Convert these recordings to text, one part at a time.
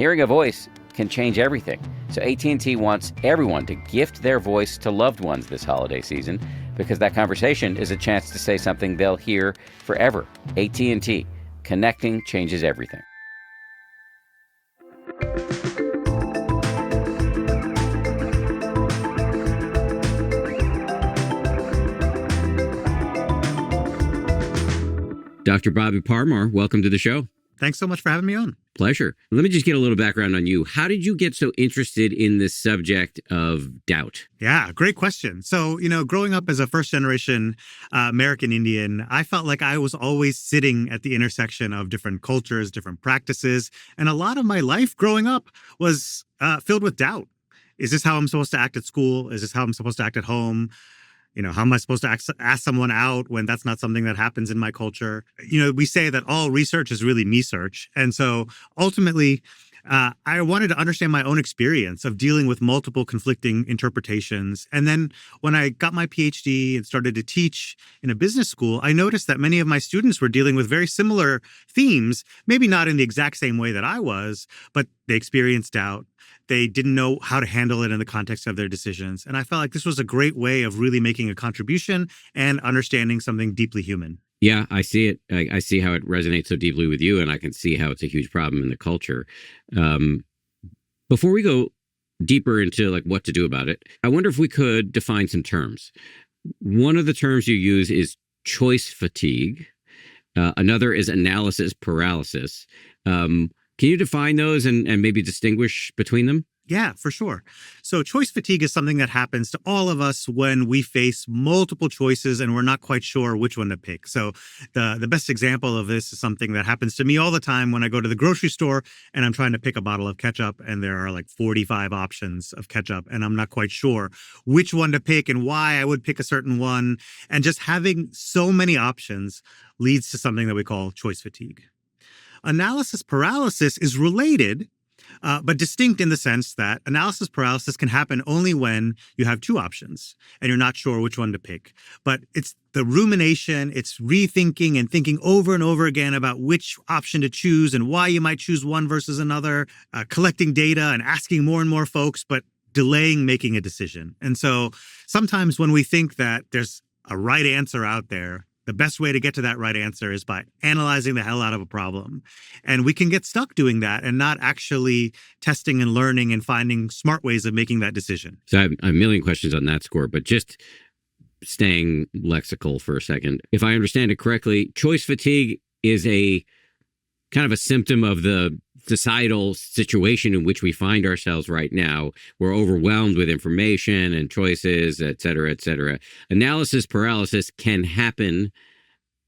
Hearing a voice can change everything. So AT&T wants everyone to gift their voice to loved ones this holiday season because that conversation is a chance to say something they'll hear forever. AT&T. Connecting changes everything. Dr. Bobby Parmar, welcome to the show. Thanks so much for having me on. Pleasure. Let me just get a little background on you. How did you get so interested in this subject of doubt? Yeah, great question. So, growing up as a first-generation American Indian, I felt like I was always sitting at the intersection of different cultures, different practices. And a lot of my life growing up was filled with doubt. Is this how I'm supposed to act at school? Is this how I'm supposed to act at home? How am I supposed to ask someone out when that's not something that happens in my culture? We say that all research is really me-search. And so ultimately, I wanted to understand my own experience of dealing with multiple conflicting interpretations. And then when I got my PhD and started to teach in a business school, I noticed that many of my students were dealing with very similar themes, maybe not in the exact same way that I was, but they experienced doubt. They didn't know how to handle it in the context of their decisions. And I felt like this was a great way of really making a contribution and understanding something deeply human. Yeah, I see it. I see how it resonates so deeply with you, and I can see how it's a huge problem in the culture. Before we go deeper into what to do about it, I wonder if we could define some terms. One of the terms you use is choice fatigue. Another is analysis paralysis. Can you define those and maybe distinguish between them? Yeah, for sure. So choice fatigue is something that happens to all of us when we face multiple choices and we're not quite sure which one to pick. So the best example of this is something that happens to me all the time when I go to the grocery store and I'm trying to pick a bottle of ketchup and there are 45 options of ketchup and I'm not quite sure which one to pick and why I would pick a certain one. And just having so many options leads to something that we call choice fatigue. Analysis paralysis is related, but distinct in the sense that analysis paralysis can happen only when you have two options and you're not sure which one to pick. But it's the rumination, it's rethinking and thinking over and over again about which option to choose and why you might choose one versus another, collecting data and asking more and more folks, but delaying making a decision. And so sometimes when we think that there's a right answer out there, the best way to get to that right answer is by analyzing the hell out of a problem. And we can get stuck doing that and not actually testing and learning and finding smart ways of making that decision. So I have a million questions on that score, but just staying lexical for a second. If I understand it correctly, choice fatigue is a kind of a symptom of the societal situation in which we find ourselves right now. We're overwhelmed with information and choices, et cetera, et cetera. Analysis paralysis can happen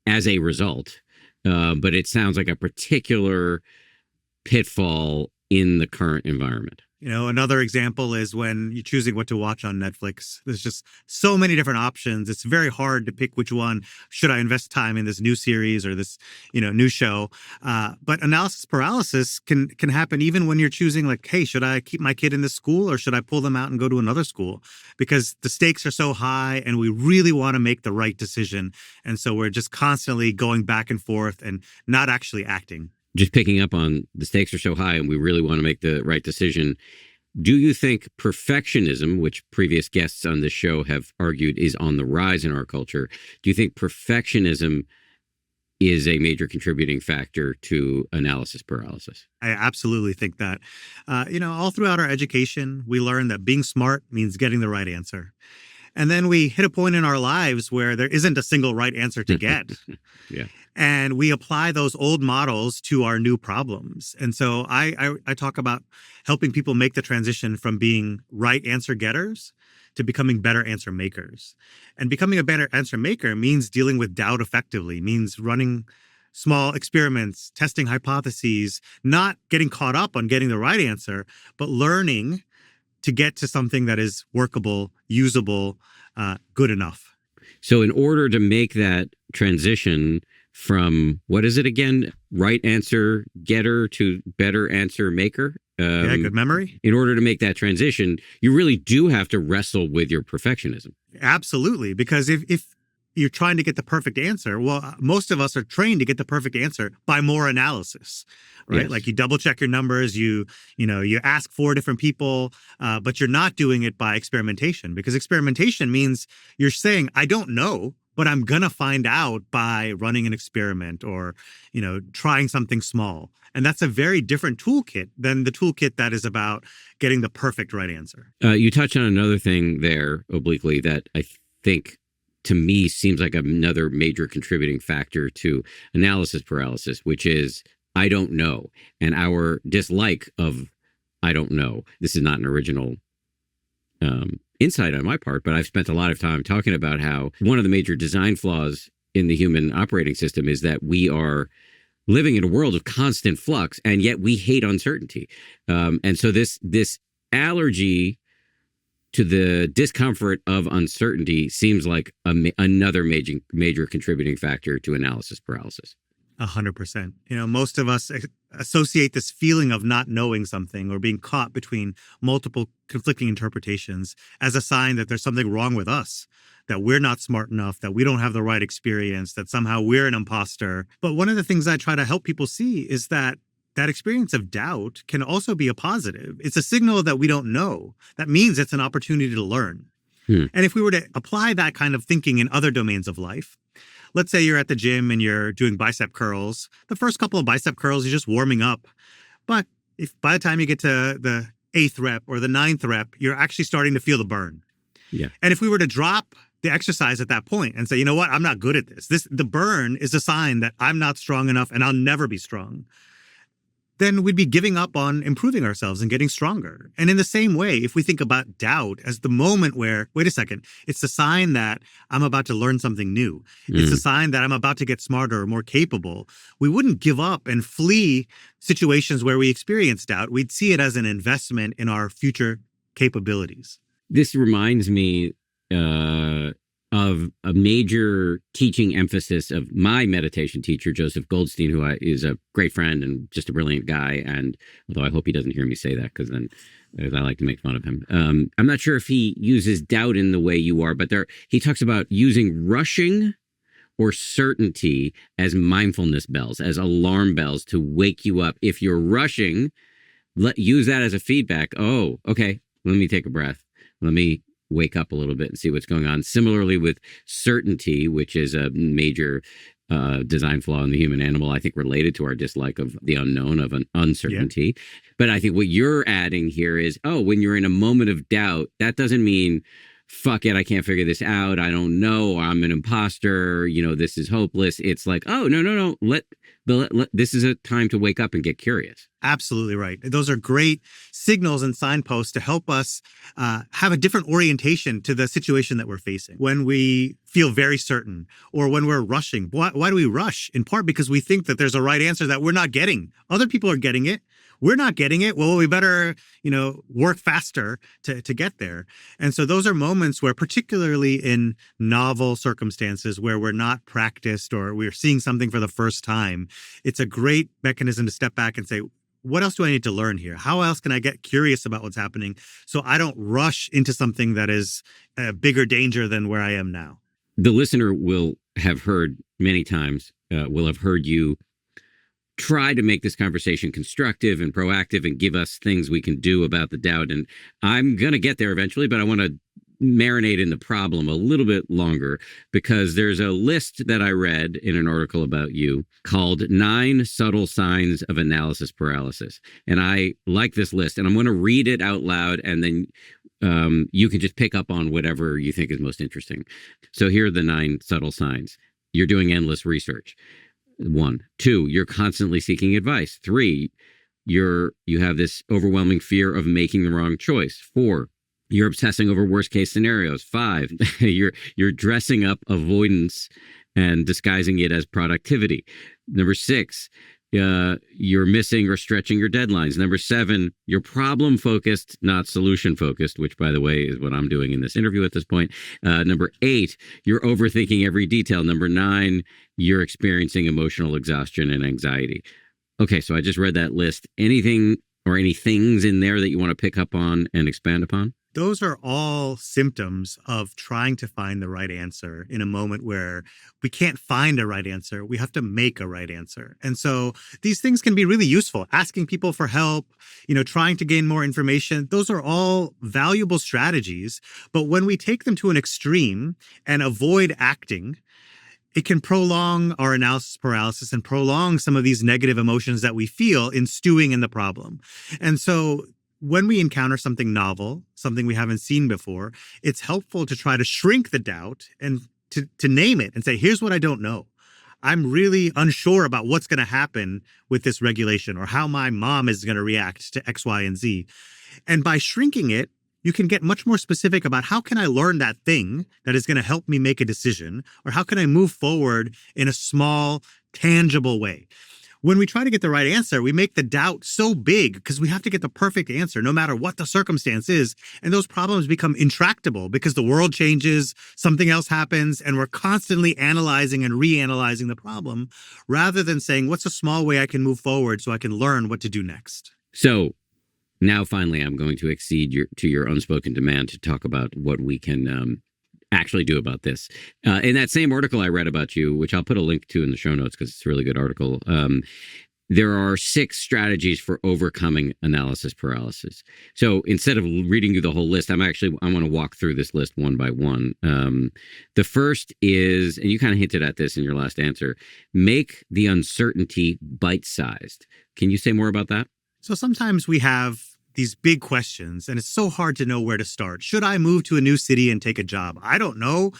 as a result, but it sounds like a particular pitfall in the current environment. Another example is when you're choosing what to watch on Netflix. There's just so many different options. It's very hard to pick which one. Should I invest time in this new series or this, new show? But analysis paralysis can happen even when you're choosing hey, should I keep my kid in this school or should I pull them out and go to another school? Because the stakes are so high and we really want to make the right decision. And so we're just constantly going back and forth and not actually acting. Just picking up on the stakes are so high and we really want to make the right decision. Do you think perfectionism, which previous guests on this show have argued is on the rise in our culture, do you think perfectionism is a major contributing factor to analysis paralysis? I absolutely think that. All throughout our education, we learn that being smart means getting the right answer. And then we hit a point in our lives where there isn't a single right answer to get. Yeah. And we apply those old models to our new problems. And so I talk about helping people make the transition from being right answer getters to becoming better answer makers. And becoming a better answer maker means dealing with doubt effectively, means running small experiments, testing hypotheses, not getting caught up on getting the right answer, but learning to get to something that is workable, usable, good enough. So in order to make that transition from, what is it again? Right answer getter to better answer maker? Yeah, good memory. In order to make that transition, you really do have to wrestle with your perfectionism. Absolutely. Because if you're trying to get the perfect answer. Well, most of us are trained to get the perfect answer by more analysis, right? Yes. Like you double check your numbers, you ask 4 different people, but you're not doing it by experimentation, because experimentation means you're saying, I don't know, but I'm going to find out by running an experiment or, trying something small. And that's a very different toolkit than the toolkit that is about getting the perfect right answer. You touch on another thing there obliquely that I think to me seems like another major contributing factor to analysis paralysis, which is I don't know. And our dislike of I don't know. This is not an original insight on my part, but I've spent a lot of time talking about how one of the major design flaws in the human operating system is that we are living in a world of constant flux, and yet we hate uncertainty. And so this allergy to the discomfort of uncertainty seems like another major contributing factor to analysis paralysis. 100%. Most of us associate this feeling of not knowing something or being caught between multiple conflicting interpretations as a sign that there's something wrong with us, that we're not smart enough, that we don't have the right experience, that somehow we're an imposter. But one of the things I try to help people see is that experience of doubt can also be a positive. It's a signal that we don't know. That means it's an opportunity to learn. And if we were to apply that kind of thinking in other domains of life, let's say you're at the gym and you're doing bicep curls. The first couple of bicep curls, you're just warming up. But if by the time you get to the 8th rep or the 9th rep, you're actually starting to feel the burn. Yeah. And if we were to drop the exercise at that point and say, you know what, I'm not good at this. The burn is a sign that I'm not strong enough and I'll never be strong. Then we'd be giving up on improving ourselves and getting stronger. And in the same way, if we think about doubt as the moment where, wait a second, it's a sign that I'm about to learn something new. It's a sign that I'm about to get smarter or more capable. We wouldn't give up and flee situations where we experience doubt. We'd see it as an investment in our future capabilities. This reminds me of a major teaching emphasis of my meditation teacher, Joseph Goldstein, who is a great friend and just a brilliant guy. And although I hope he doesn't hear me say that, because then I like to make fun of him. I'm not sure if he uses doubt in the way you are, but he talks about using rushing or certainty as mindfulness bells, as alarm bells to wake you up. If you're rushing, use that as a feedback. Oh, okay, let me take a breath. Let me wake up a little bit and see what's going on. Similarly with certainty, which is a major design flaw in the human animal, I think related to our dislike of the unknown, of an uncertainty. Yeah. But I think what you're adding here is, when you're in a moment of doubt, that doesn't mean, fuck it, I can't figure this out. I don't know. I'm an imposter. This is hopeless. It's like, no. This is a time to wake up and get curious. Absolutely right. Those are great signals and signposts to help us have a different orientation to the situation that we're facing. When we feel very certain or when we're rushing, why do we rush? In part because we think that there's a right answer that we're not getting. Other people are getting it. We're not getting it. Well, we better, work faster to get there. And so those are moments where, particularly in novel circumstances where we're not practiced or we're seeing something for the first time, it's a great mechanism to step back and say, what else do I need to learn here? How else can I get curious about what's happening so I don't rush into something that is a bigger danger than where I am now? The listener will have heard many times, will have heard you try to make this conversation constructive and proactive and give us things we can do about the doubt. And I'm going to get there eventually, but I want to marinate in the problem a little bit longer, because there's a list that I read in an article about you called 9 Subtle Signs of Analysis Paralysis. And I like this list, and I'm going to read it out loud, and then you can just pick up on whatever you think is most interesting. So here are the 9 subtle signs. You're doing endless research. 1. 2, you're constantly seeking advice. 3, you have this overwhelming fear of making the wrong choice. 4, you're obsessing over worst case scenarios. 5, you're dressing up avoidance and disguising it as productivity. Number 6, you're missing or stretching your deadlines. Number 7, you're problem focused, not solution focused, which, by the way, is what I'm doing in this interview at this point. Number 8, you're overthinking every detail. Number 9, you're experiencing emotional exhaustion and anxiety. Okay, so I just read that list. Anything or any things in there that you want to pick up on and expand upon? Those are all symptoms of trying to find the right answer in a moment where we can't find a right answer. We have to make a right answer. And so these things can be really useful. Asking people for help, trying to gain more information. Those are all valuable strategies. But when we take them to an extreme and avoid acting, it can prolong our analysis paralysis and prolong some of these negative emotions that we feel in stewing in the problem. And so when we encounter something novel, something we haven't seen before, it's helpful to try to shrink the doubt and to name it and say, here's what I don't know. I'm really unsure about what's going to happen with this regulation or how my mom is going to react to X, Y, and Z. And by shrinking it, you can get much more specific about how can I learn that thing that is going to help me make a decision, or how can I move forward in a small, tangible way. When we try to get the right answer, we make the doubt so big because we have to get the perfect answer no matter what the circumstance is. And those problems become intractable because the world changes, something else happens, and we're constantly analyzing and reanalyzing the problem rather than saying, what's a small way I can move forward so I can learn what to do next? So now finally, I'm going to accede your unspoken demand to talk about what we can actually do about this. In that same article I read about you, which I'll put a link to in the show notes because it's a really good article, there are 6 strategies for overcoming analysis paralysis. So instead of reading you the whole list, I want to walk through this list one by one. The first is, and you kind of hinted at this in your last answer, make the uncertainty bite-sized. Can you say more about that? So sometimes we have these big questions, and it's so hard to know where to start. Should I move to a new city and take a job? I don't know.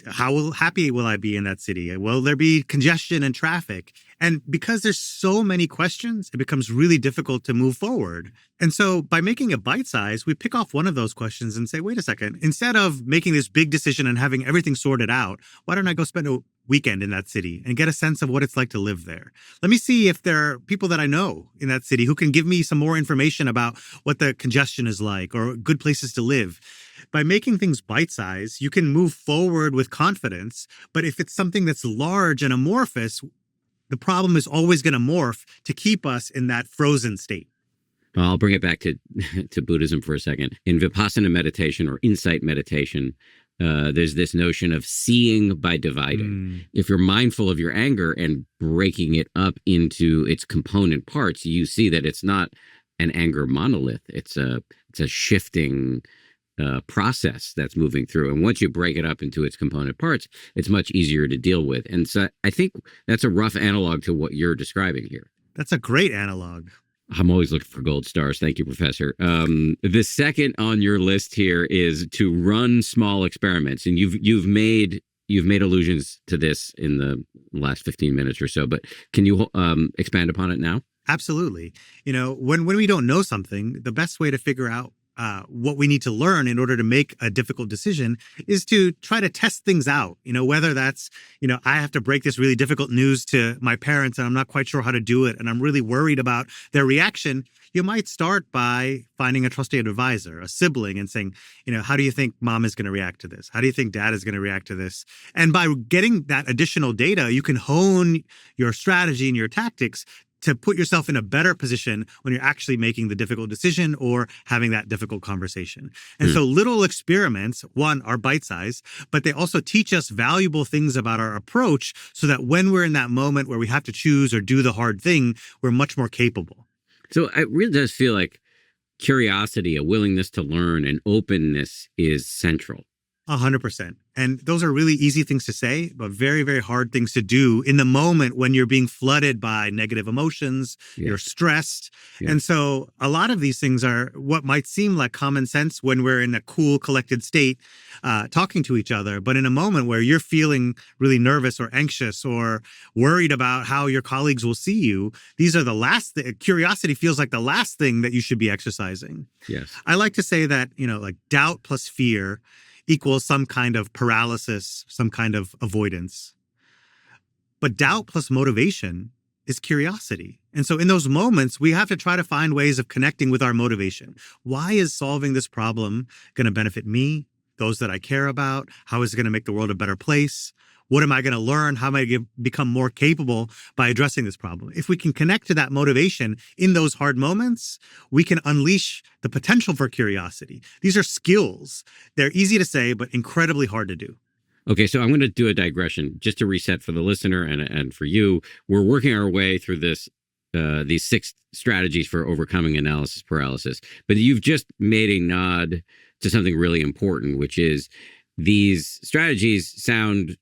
How happy will I be in that city? Will there be congestion and traffic? And because there's so many questions, it becomes really difficult to move forward. And so by making it bite-sized, we pick off one of those questions and say, wait a second, instead of making this big decision and having everything sorted out, why don't I go spend a weekend in that city and get a sense of what it's like to live there? Let me see if there are people that I know in that city who can give me some more information about what the congestion is like or good places to live. By making things bite-sized, you can move forward with confidence. But if it's something that's large and amorphous, the problem is always going to morph to keep us in that frozen state. I'll bring it back to Buddhism for a second. In Vipassana meditation or insight meditation, there's this notion of seeing by dividing. If you're mindful of your anger and breaking it up into its component parts, you see that it's not an anger monolith. It's a shifting process that's moving through. And once you break it up into its component parts, it's much easier to deal with. And so I think that's a rough analog to what you're describing here. That's a great analog. I'm always looking for gold stars. Thank you, Professor. The second on your list here is to run small experiments. And you've made allusions to this in the last 15 minutes or so, but can you expand upon it now? Absolutely. When we don't know something, the best way to figure out what we need to learn in order to make a difficult decision is to try to test things out, whether that's, I have to break this really difficult news to my parents and I'm not quite sure how to do it. And I'm really worried about their reaction. You might start by finding a trusted advisor, a sibling, and saying, how do you think mom is going to react to this? How do you think dad is going to react to this? And by getting that additional data, you can hone your strategy and your tactics to put yourself in a better position when you're actually making the difficult decision or having that difficult conversation. And so little experiments, one, are bite-sized, but they also teach us valuable things about our approach so that when we're in that moment where we have to choose or do the hard thing, we're much more capable. So it really does feel like curiosity, a willingness to learn, and openness is central. 100%. And those are really easy things to say, but very, very hard things to do in the moment when you're being flooded by negative emotions, you're stressed. And so a lot of these things are what might seem like common sense when we're in a cool, collected state, talking to each other. But in a moment where you're feeling really nervous or anxious or worried about how your colleagues will see you, these are the last curiosity feels like the last thing that you should be exercising. Yes. I like to say that, like doubt plus fear equals some kind of paralysis, some kind of avoidance. But doubt plus motivation is curiosity. And so in those moments, we have to try to find ways of connecting with our motivation. Why is solving this problem going to benefit me, those that I care about? How is it going to make the world a better place? What am I going to learn? How am I going to become more capable by addressing this problem? If we can connect to that motivation in those hard moments, we can unleash the potential for curiosity. These are skills. They're easy to say, but incredibly hard to do. Okay, so I'm going to do a digression just to reset for the listener and for you. We're working our way through these 6 strategies for overcoming analysis paralysis, but you've just made a nod to something really important, which is these strategies sound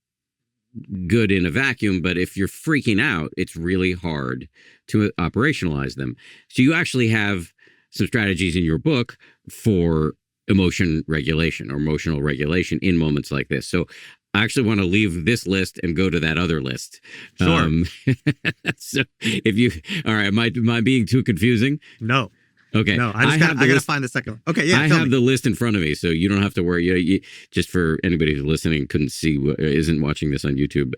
good in a vacuum, but if you're freaking out, it's really hard to operationalize them. So you actually have some strategies in your book for emotion regulation or emotional regulation in moments like this. So I actually want to leave this list and go to that other list. Sure. So if you, all right, am I being too confusing? No. Okay. No, I got to find the second one. Okay, yeah. I have the list in front of me, so you don't have to worry. Just for anybody who's listening, couldn't see, isn't watching this on YouTube.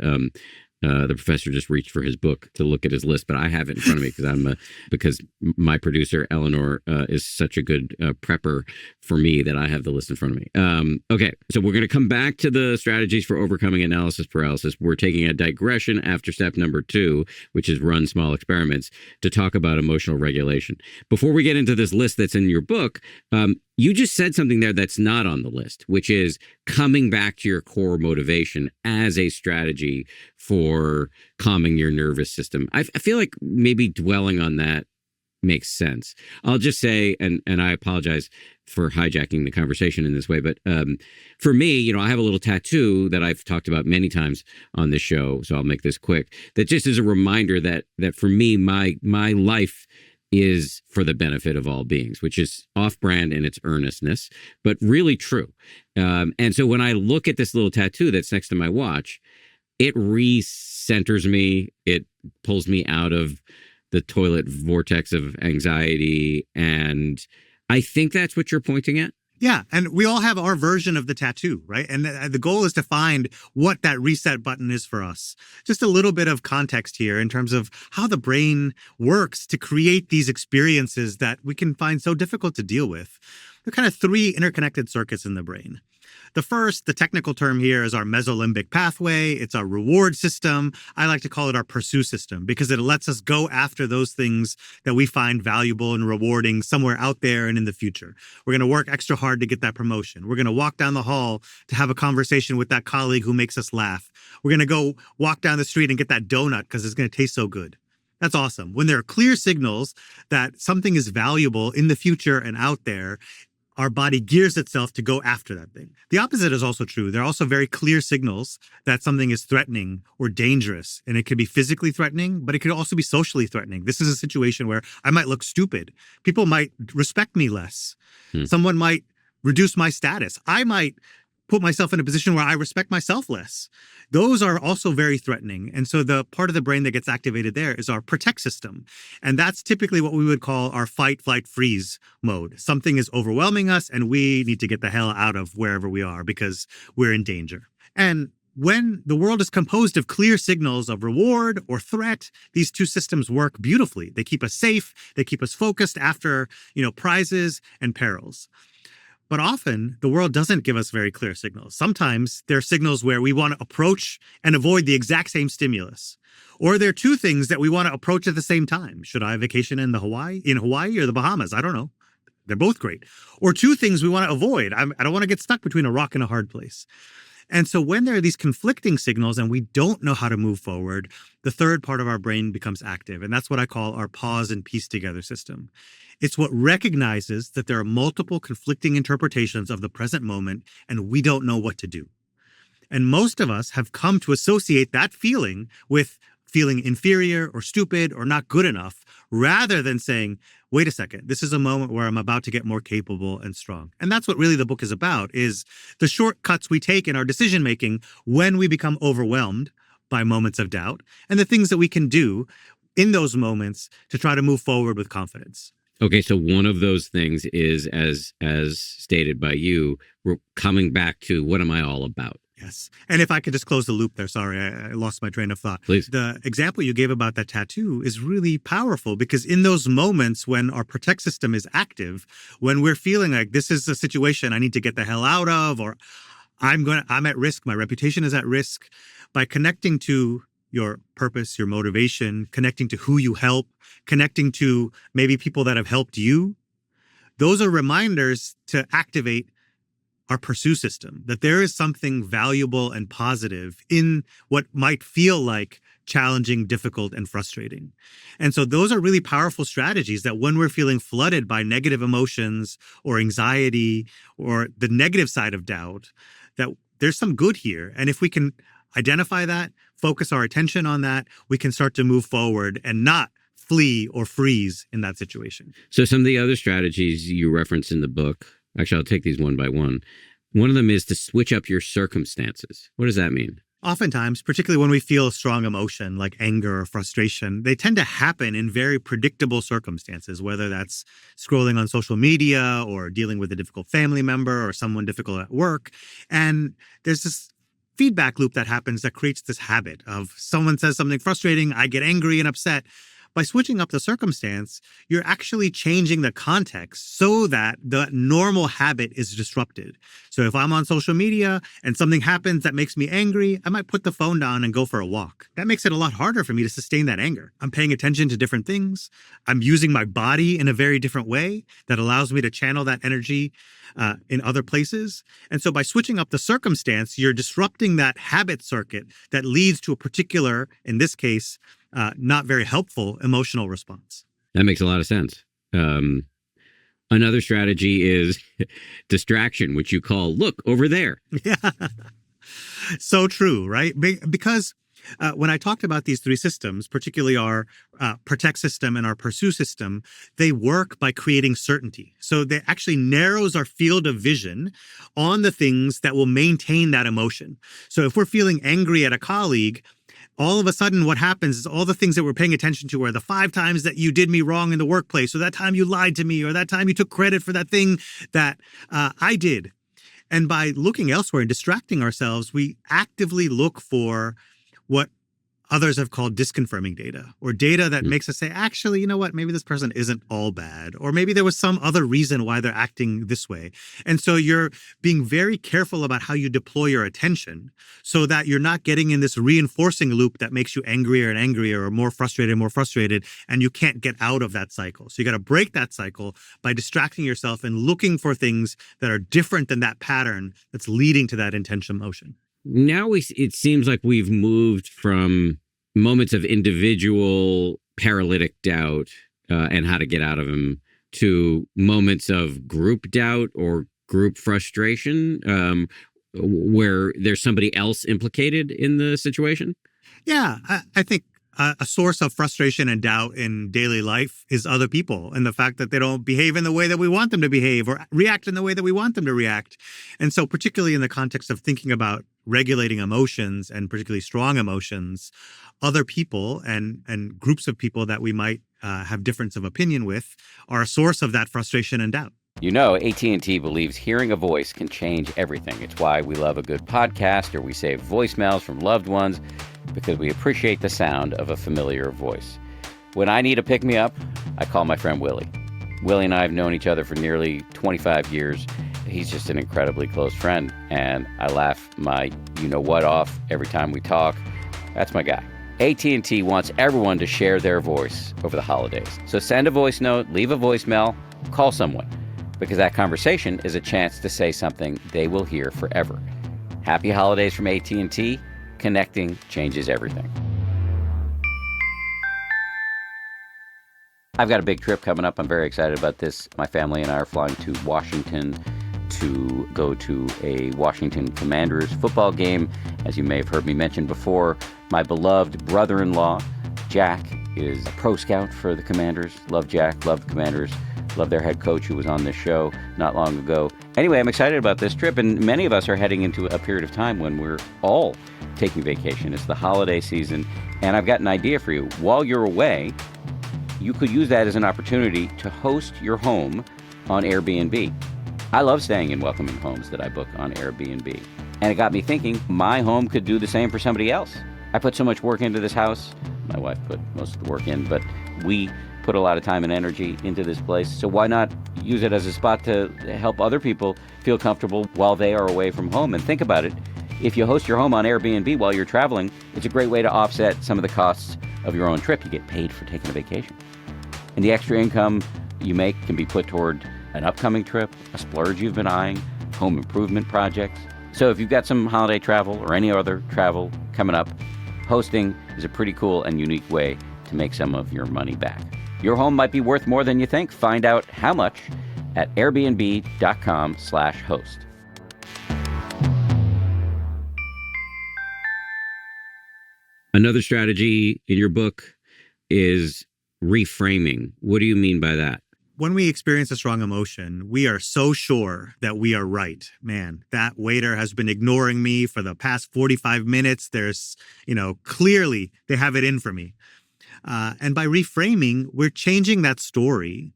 The professor just reached for his book to look at his list, but I have it in front of me because my producer Eleanor is such a good prepper for me that I have the list in front of me. Okay, so we're going to come back to the strategies for overcoming analysis paralysis. We're taking a digression after step number 2, which is run small experiments, to talk about emotional regulation. Before we get into this list that's in your book, you just said something there that's not on the list, which is coming back to your core motivation as a strategy for calming your nervous system. I feel like maybe dwelling on that makes sense. I'll just say, and I apologize for hijacking the conversation in this way, but for me, I have a little tattoo that I've talked about many times on this show, so I'll make this quick. That just is a reminder that for me, my life is for the benefit of all beings, which is off-brand in its earnestness, but really true. And so when I look at this little tattoo that's next to my watch, it recenters me. It pulls me out of the toilet vortex of anxiety. And I think that's what you're pointing at. Yeah, and we all have our version of the tattoo, right? And the goal is to find what that reset button is for us. Just a little bit of context here in terms of how the brain works to create these experiences that we can find so difficult to deal with. There are kind of 3 interconnected circuits in the brain. The first, the technical term here, is our mesolimbic pathway. It's our reward system. I like to call it our pursue system because it lets us go after those things that we find valuable and rewarding somewhere out there and in the future. We're going to work extra hard to get that promotion. We're going to walk down the hall to have a conversation with that colleague who makes us laugh. We're going to go walk down the street and get that donut because it's going to taste so good. That's awesome. When there are clear signals that something is valuable in the future and out there, our body gears itself to go after that thing. The opposite is also true. There are also very clear signals that something is threatening or dangerous. And it could be physically threatening, but it could also be socially threatening. This is a situation where I might look stupid. People might respect me less. Someone might reduce my status. I might put myself in a position where I respect myself less. Those are also very threatening. And so the part of the brain that gets activated there is our protect system. And that's typically what we would call our fight, flight, freeze mode. Something is overwhelming us and we need to get the hell out of wherever we are because we're in danger. And when the world is composed of clear signals of reward or threat, these 2 systems work beautifully. They keep us safe. They keep us focused after, prizes and perils. But often, the world doesn't give us very clear signals. Sometimes there are signals where we want to approach and avoid the exact same stimulus. Or there are 2 things that we want to approach at the same time. Should I vacation in Hawaii or the Bahamas? I don't know. They're both great. Or 2 things we want to avoid. I don't want to get stuck between a rock and a hard place. And so when there are these conflicting signals and we don't know how to move forward, the third part of our brain becomes active. And that's what I call our pause and piece together system. It's what recognizes that there are multiple conflicting interpretations of the present moment and we don't know what to do. And most of us have come to associate that feeling with feeling inferior or stupid or not good enough, rather than saying, wait a second, this is a moment where I'm about to get more capable and strong. And that's what really the book is about, is the shortcuts we take in our decision making when we become overwhelmed by moments of doubt and the things that we can do in those moments to try to move forward with confidence. Okay, so one of those things is, as stated by you, we're coming back to what am I all about? Yes. And if I could just close the loop there, sorry, I lost my train of thought. Please. The example you gave about that tattoo is really powerful because in those moments when our protect system is active, when we're feeling like this is a situation I need to get the hell out of, or I'm at risk, my reputation is at risk, by connecting to your purpose, your motivation, connecting to who you help, connecting to maybe people that have helped you, those are reminders to activate our pursue system, that there is something valuable and positive in what might feel like challenging, difficult, and frustrating. And so those are really powerful strategies that when we're feeling flooded by negative emotions or anxiety or the negative side of doubt, that there's some good here. And if we can identify that, focus our attention on that, we can start to move forward and not flee or freeze in that situation. So some of the other strategies you reference in the book, actually, I'll take these one by one. One of them is to switch up your circumstances. What does that mean? Oftentimes, particularly when we feel a strong emotion like anger or frustration, they tend to happen in very predictable circumstances, whether that's scrolling on social media or dealing with a difficult family member or someone difficult at work. And there's this feedback loop that happens that creates this habit of someone says something frustrating, I get angry and upset. By switching up the circumstance, you're actually changing the context so that the normal habit is disrupted. So if I'm on social media and something happens that makes me angry, I might put the phone down and go for a walk. That makes it a lot harder for me to sustain that anger. I'm paying attention to different things. I'm using my body in a very different way that allows me to channel that energy in other places. And so by switching up the circumstance, you're disrupting that habit circuit that leads to a particular, in this case, not very helpful emotional response. That makes a lot of sense. Another strategy is distraction, which you call, look, over there. Yeah. So true, right? Because when I talked about these three systems, particularly our protect system and our pursue system, they work by creating certainty. So they actually narrows our field of vision on the things that will maintain that emotion. So if we're feeling angry at a colleague, all of a sudden what happens is all the things that we're paying attention to are the 5 times that you did me wrong in the workplace, or that time you lied to me, or that time you took credit for that thing that I did. And by looking elsewhere and distracting ourselves, we actively look for what others have called disconfirming data, or data that makes us say, actually, you know what, maybe this person isn't all bad, or maybe there was some other reason why they're acting this way. And so you're being very careful about how you deploy your attention so that you're not getting in this reinforcing loop that makes you angrier and angrier or more frustrated, and you can't get out of that cycle. So you got to break that cycle by distracting yourself and looking for things that are different than that pattern that's leading to that intense emotion. Now it seems like we've moved from moments of individual paralytic doubt and how to get out of them to moments of group doubt or group frustration where there's somebody else implicated in the situation. Yeah, I think a source of frustration and doubt in daily life is other people and the fact that they don't behave in the way that we want them to behave or react in the way that we want them to react. And so particularly in the context of thinking about regulating emotions and particularly strong emotions, other people and groups of people that we might have difference of opinion with are a source of that frustration and doubt. You know, AT&T believes hearing a voice can change everything. It's why we love a good podcast, or we save voicemails from loved ones, because we appreciate the sound of a familiar voice. When I need a pick-me-up, I call my friend Willie. Willie and I have known each other for nearly 25 years. He's just an incredibly close friend, and I laugh my you-know-what off every time we talk. That's my guy. AT&T wants everyone to share their voice over the holidays. So send a voice note, leave a voicemail, call someone, because that conversation is a chance to say something they will hear forever. Happy holidays from AT&T. Connecting changes everything. I've got a big trip coming up. I'm very excited about this. My family and I are flying to Washington to go to a Washington Commanders football game. As you may have heard me mention before, my beloved brother-in-law, Jack, is a pro scout for the Commanders. Love Jack, love the Commanders, love their head coach who was on this show not long ago. Anyway, I'm excited about this trip, and many of us are heading into a period of time when we're all taking vacation. It's the holiday season, and I've got an idea for you. While you're away, you could use that as an opportunity to host your home on Airbnb. I love staying in welcoming homes that I book on Airbnb. And it got me thinking, my home could do the same for somebody else. I put so much work into this house. My wife put most of the work in, but we put a lot of time and energy into this place. So why not use it as a spot to help other people feel comfortable while they are away from home? And think about it. If you host your home on Airbnb while you're traveling, it's a great way to offset some of the costs of your own trip. You get paid for taking a vacation. And the extra income you make can be put toward an upcoming trip, a splurge you've been eyeing, home improvement projects. So if you've got some holiday travel or any other travel coming up, hosting is a pretty cool and unique way to make some of your money back. Your home might be worth more than you think. Find out how much at airbnb.com/host. Another strategy in your book is reframing. What do you mean by that? When we experience a strong emotion, we are so sure that we are right. Man, that waiter has been ignoring me for the past 45 minutes. There's, clearly they have it in for me. And by reframing, we're changing that story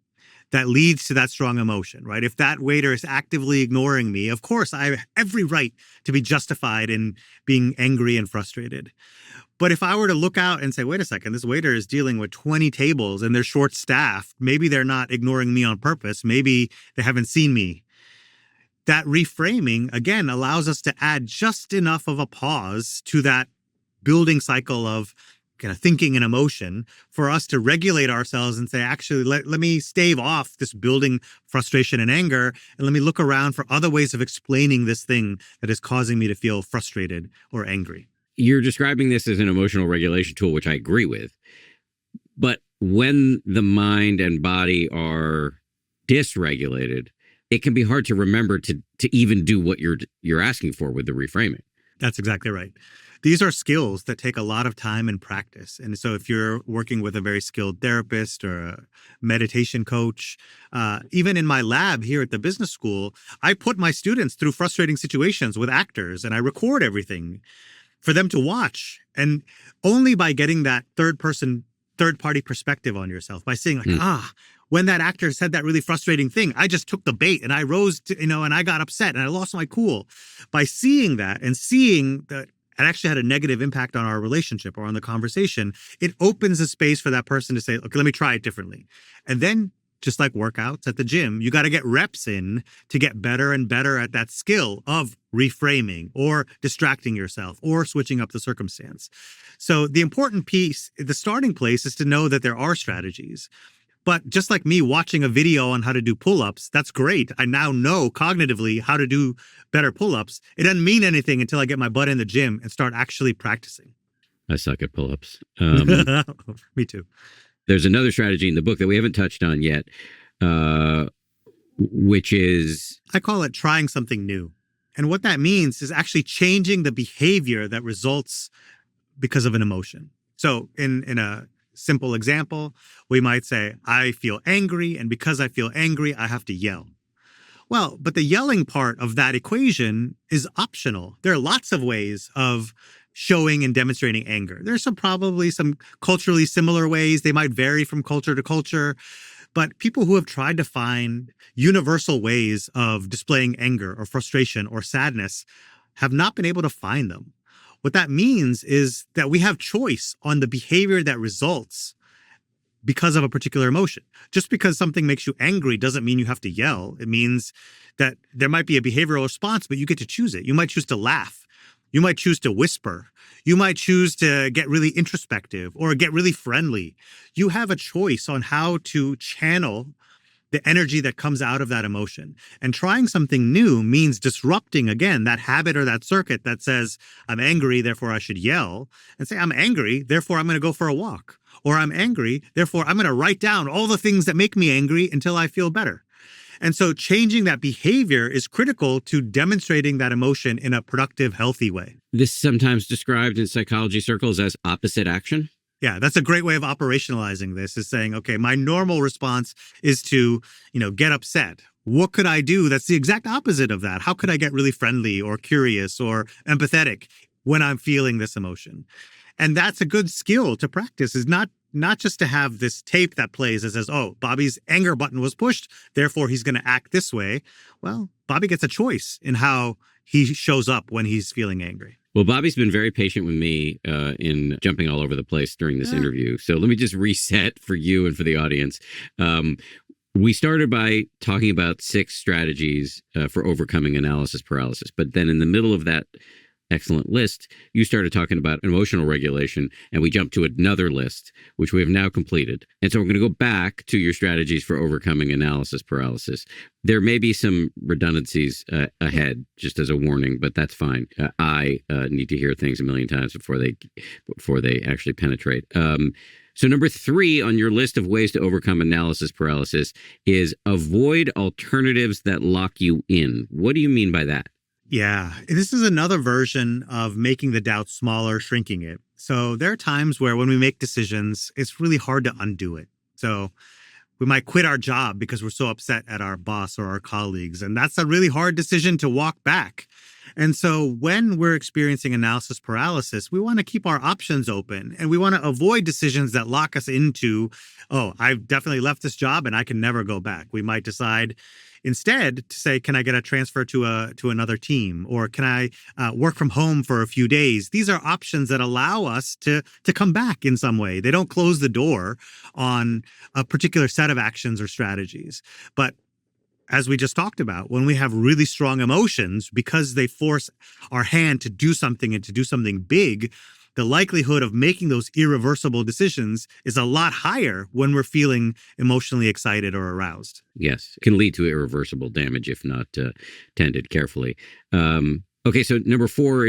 that leads to that strong emotion, right? If that waiter is actively ignoring me, of course, I have every right to be justified in being angry and frustrated. But if I were to look out and say, wait a second, this waiter is dealing with 20 tables and they're short-staffed, maybe they're not ignoring me on purpose, maybe they haven't seen me. That reframing, again, allows us to add just enough of a pause to that building cycle of kind of thinking and emotion for us to regulate ourselves and say, actually, let me stave off this building frustration and anger, and let me look around for other ways of explaining this thing that is causing me to feel frustrated or angry. You're describing this as an emotional regulation tool, which I agree with. But when the mind and body are dysregulated, it can be hard to remember to even do what you're asking for with the reframing. That's exactly right. These are skills that take a lot of time and practice. And so if you're working with a very skilled therapist or a meditation coach, even in my lab here at the business school, I put my students through frustrating situations with actors and I record everything for them to watch. And only by getting that third-party perspective on yourself, by saying when that actor said that really frustrating thing, I just took the bait and I rose to, and I got upset and I lost my cool. By seeing that and seeing that it actually had a negative impact on our relationship or on the conversation, it opens a space for that person to say, okay, let me try it differently. And then, just like workouts at the gym, you got to get reps in to get better and better at that skill of reframing or distracting yourself or switching up the circumstance. So the important piece, the starting place, is to know that there are strategies. But just like me watching a video on how to do pull-ups, that's great. I now know cognitively how to do better pull-ups. It doesn't mean anything until I get my butt in the gym and start actually practicing. I suck at pull-ups. Me too. There's another strategy in the book that we haven't touched on yet, which is... I call it trying something new. And what that means is actually changing the behavior that results because of an emotion. So in a simple example, we might say, I feel angry, and because I feel angry, I have to yell. Well, but the yelling part of that equation is optional. There are lots of ways of showing and demonstrating anger. There's probably some culturally similar ways. They might vary from culture to culture. But people who have tried to find universal ways of displaying anger or frustration or sadness have not been able to find them. What that means is that we have choice on the behavior that results because of a particular emotion. Just because something makes you angry doesn't mean you have to yell. It means that there might be a behavioral response, but you get to choose it. You might choose to laugh. You might choose to whisper. You might choose to get really introspective or get really friendly. You have a choice on how to channel the energy that comes out of that emotion. And trying something new means disrupting, again, that habit or that circuit that says, I'm angry, therefore I should yell, and say, I'm angry, therefore I'm going to go for a walk. Or I'm angry, therefore I'm going to write down all the things that make me angry until I feel better. And so changing that behavior is critical to demonstrating that emotion in a productive, healthy way. This is sometimes described in psychology circles as opposite action. Yeah, that's a great way of operationalizing this, is saying, okay, my normal response is to, get upset. What could I do that's the exact opposite of that? How could I get really friendly or curious or empathetic when I'm feeling this emotion? And that's a good skill to practice, is not just to have this tape that plays that says, oh, Bobby's anger button was pushed, therefore he's going to act this way. Well, Bobby gets a choice in how he shows up when he's feeling angry. Well, Bobby's been very patient with me in jumping all over the place during this interview. So let me just reset for you and for the audience. We started by talking about 6 strategies for overcoming analysis paralysis. But then in the middle of that excellent list, you started talking about emotional regulation, and we jumped to another list, which we have now completed. And so we're going to go back to your strategies for overcoming analysis paralysis. There may be some redundancies ahead, just as a warning, but that's fine. I need to hear things a million times before they actually penetrate. So number 3 on your list of ways to overcome analysis paralysis is avoid alternatives that lock you in. What do you mean by that? Yeah, this is another version of making the doubt smaller, shrinking it. So there are times where when we make decisions, it's really hard to undo it. So we might quit our job because we're so upset at our boss or our colleagues. And that's a really hard decision to walk back. And so when we're experiencing analysis paralysis, we want to keep our options open and we want to avoid decisions that lock us into, oh, I've definitely left this job and I can never go back. We might decide instead to say, can I get a transfer to another team? Or can I work from home for a few days? These are options that allow us to come back in some way. They don't close the door on a particular set of actions or strategies. But as we just talked about, when we have really strong emotions, because they force our hand to do something and to do something big, the likelihood of making those irreversible decisions is a lot higher when we're feeling emotionally excited or aroused. Yes, it can lead to irreversible damage if not tended carefully. Okay, so number 4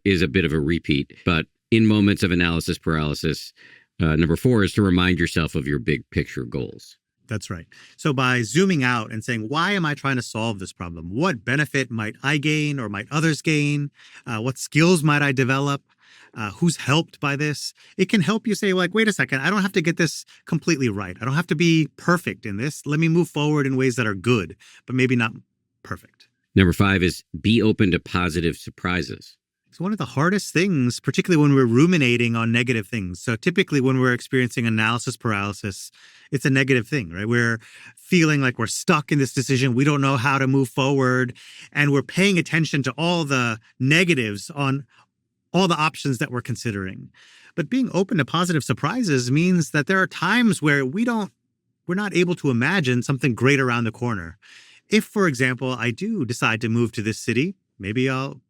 is a bit of a repeat, but in moments of analysis paralysis, number 4 is to remind yourself of your big picture goals. That's right. So by zooming out and saying, why am I trying to solve this problem? What benefit might I gain or might others gain? What skills might I develop? Who's helped by this? It can help you say, like, wait a second, I don't have to get this completely right. I don't have to be perfect in this. Let me move forward in ways that are good, but maybe not perfect. Number 5 is be open to positive surprises. It's one of the hardest things, particularly when we're ruminating on negative things. So typically when we're experiencing analysis paralysis, it's a negative thing, right? We're feeling like we're stuck in this decision. We don't know how to move forward. And we're paying attention to all the negatives on all the options that we're considering. But being open to positive surprises means that there are times where we're not able to imagine something great around the corner. If, for example, I do decide to move to this city, maybe I'll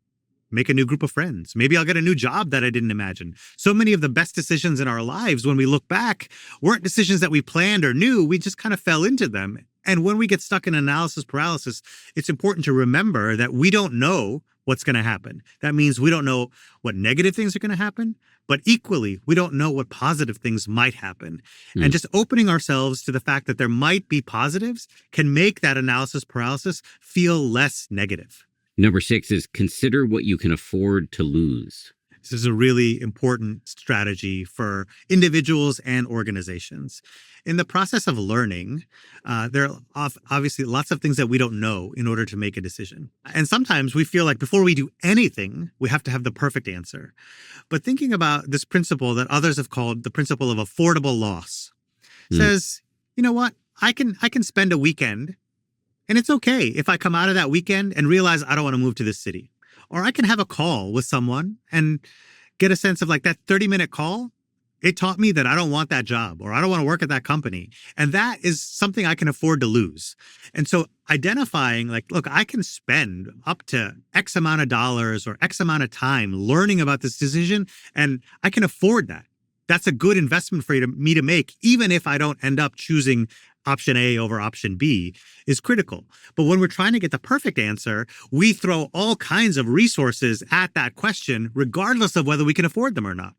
make a new group of friends. Maybe I'll get a new job that I didn't imagine. So many of the best decisions in our lives, when we look back, weren't decisions that we planned or knew. We just kind of fell into them. And when we get stuck in analysis paralysis, it's important to remember that we don't know what's going to happen. That means we don't know what negative things are going to happen, but equally, we don't know what positive things might happen. And just opening ourselves to the fact that there might be positives can make that analysis paralysis feel less negative. Number 6 is consider what you can afford to lose. This is a really important strategy for individuals and organizations. In the process of learning, there are obviously lots of things that we don't know in order to make a decision. And sometimes we feel like before we do anything, we have to have the perfect answer. But thinking about this principle that others have called the principle of affordable loss says, you know what, I can spend a weekend and it's okay if I come out of that weekend and realize I don't want to move to this city. Or I can have a call with someone and get a sense of like that 30-minute call. It taught me that I don't want that job or I don't want to work at that company. And that is something I can afford to lose. And so identifying like, look, I can spend up to X amount of dollars or X amount of time learning about this decision and I can afford that. That's a good investment for me to make, even if I don't end up choosing option A over option B is critical. But when we're trying to get the perfect answer, we throw all kinds of resources at that question, regardless of whether we can afford them or not.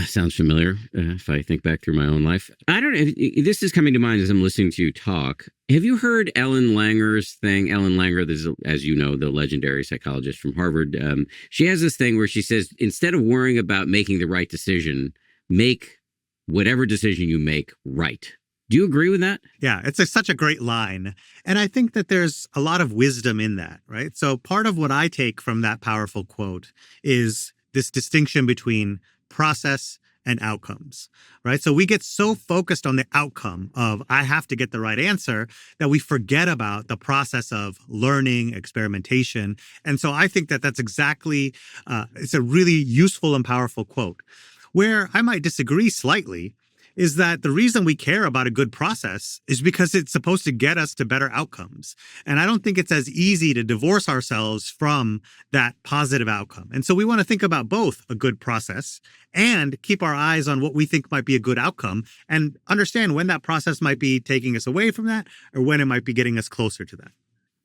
Sounds familiar if I think back through my own life. I don't know. This is coming to mind as I'm listening to you talk. Have you heard Ellen Langer's thing? Ellen Langer, this is, as you know, the legendary psychologist from Harvard. She has this thing where she says, instead of worrying about making the right decision, make whatever decision you make right. Do you agree with that? Yeah, it's such a great line. And I think that there's a lot of wisdom in that, right? So part of what I take from that powerful quote is this distinction between process and outcomes, right? So we get so focused on the outcome of I have to get the right answer that we forget about the process of learning, experimentation. And so I think that that's exactly, it's a really useful and powerful quote. Where I might disagree slightly is that the reason we care about a good process is because it's supposed to get us to better outcomes. And I don't think it's as easy to divorce ourselves from that positive outcome. And so we want to think about both a good process and keep our eyes on what we think might be a good outcome and understand when that process might be taking us away from that or when it might be getting us closer to that.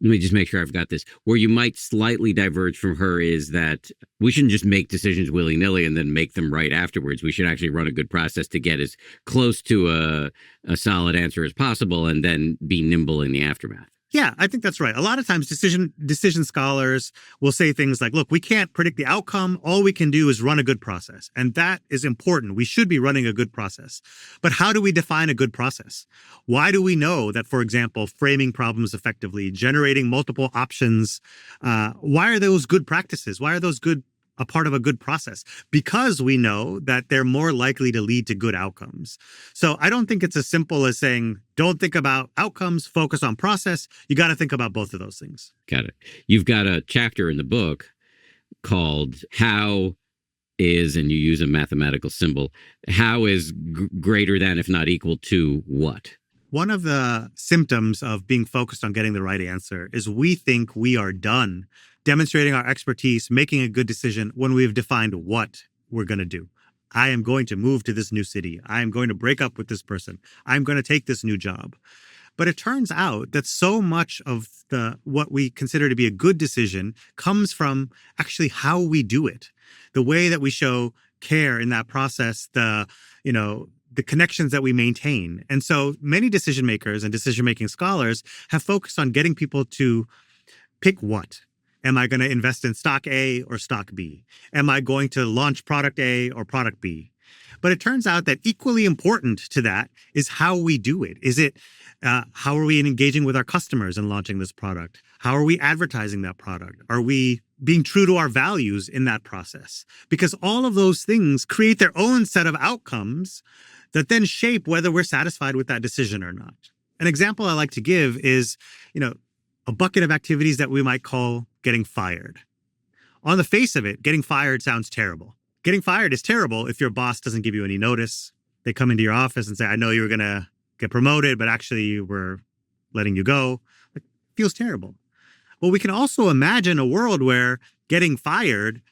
Let me just make sure I've got this. Where you might slightly diverge from her is that we shouldn't just make decisions willy-nilly and then make them right afterwards. We should actually run a good process to get as close to a solid answer as possible and then be nimble in the aftermath. Yeah, I think that's right. A lot of times decision scholars will say things like, look, we can't predict the outcome. All we can do is run a good process. And that is important. We should be running a good process. But how do we define a good process? Why do we know that, for example, framing problems effectively, generating multiple options, why are those good practices? Why are those a part of a good process? Because we know that they're more likely to lead to good outcomes. So I don't think it's as simple as saying, don't think about outcomes, focus on process. You got to think about both of those things. Got it. You've got a chapter in the book called How is, and you use a mathematical symbol, how is greater than, if not equal to, what? One of the symptoms of being focused on getting the right answer is we think we are done demonstrating our expertise, making a good decision when we've defined what we're going to do. I am going to move to this new city. I am going to break up with this person. I'm going to take this new job. But it turns out that so much of what we consider to be a good decision comes from actually how we do it, the way that we show care in that process, the connections that we maintain. And so many decision makers and decision-making scholars have focused on getting people to pick what. Am I going to invest in stock A or stock B? Am I going to launch product A or product B? But it turns out that equally important to that is how we do it. Is it how are we engaging with our customers in launching this product? How are we advertising that product? Are we being true to our values in that process? Because all of those things create their own set of outcomes that then shape whether we're satisfied with that decision or not. An example I like to give is, a bucket of activities that we might call getting fired. On the face of it, getting fired sounds terrible. Getting fired is terrible if your boss doesn't give you any notice. They come into your office and say, I know you were going to get promoted, but actually we're letting you go. It feels terrible. Well, we can also imagine a world where getting fired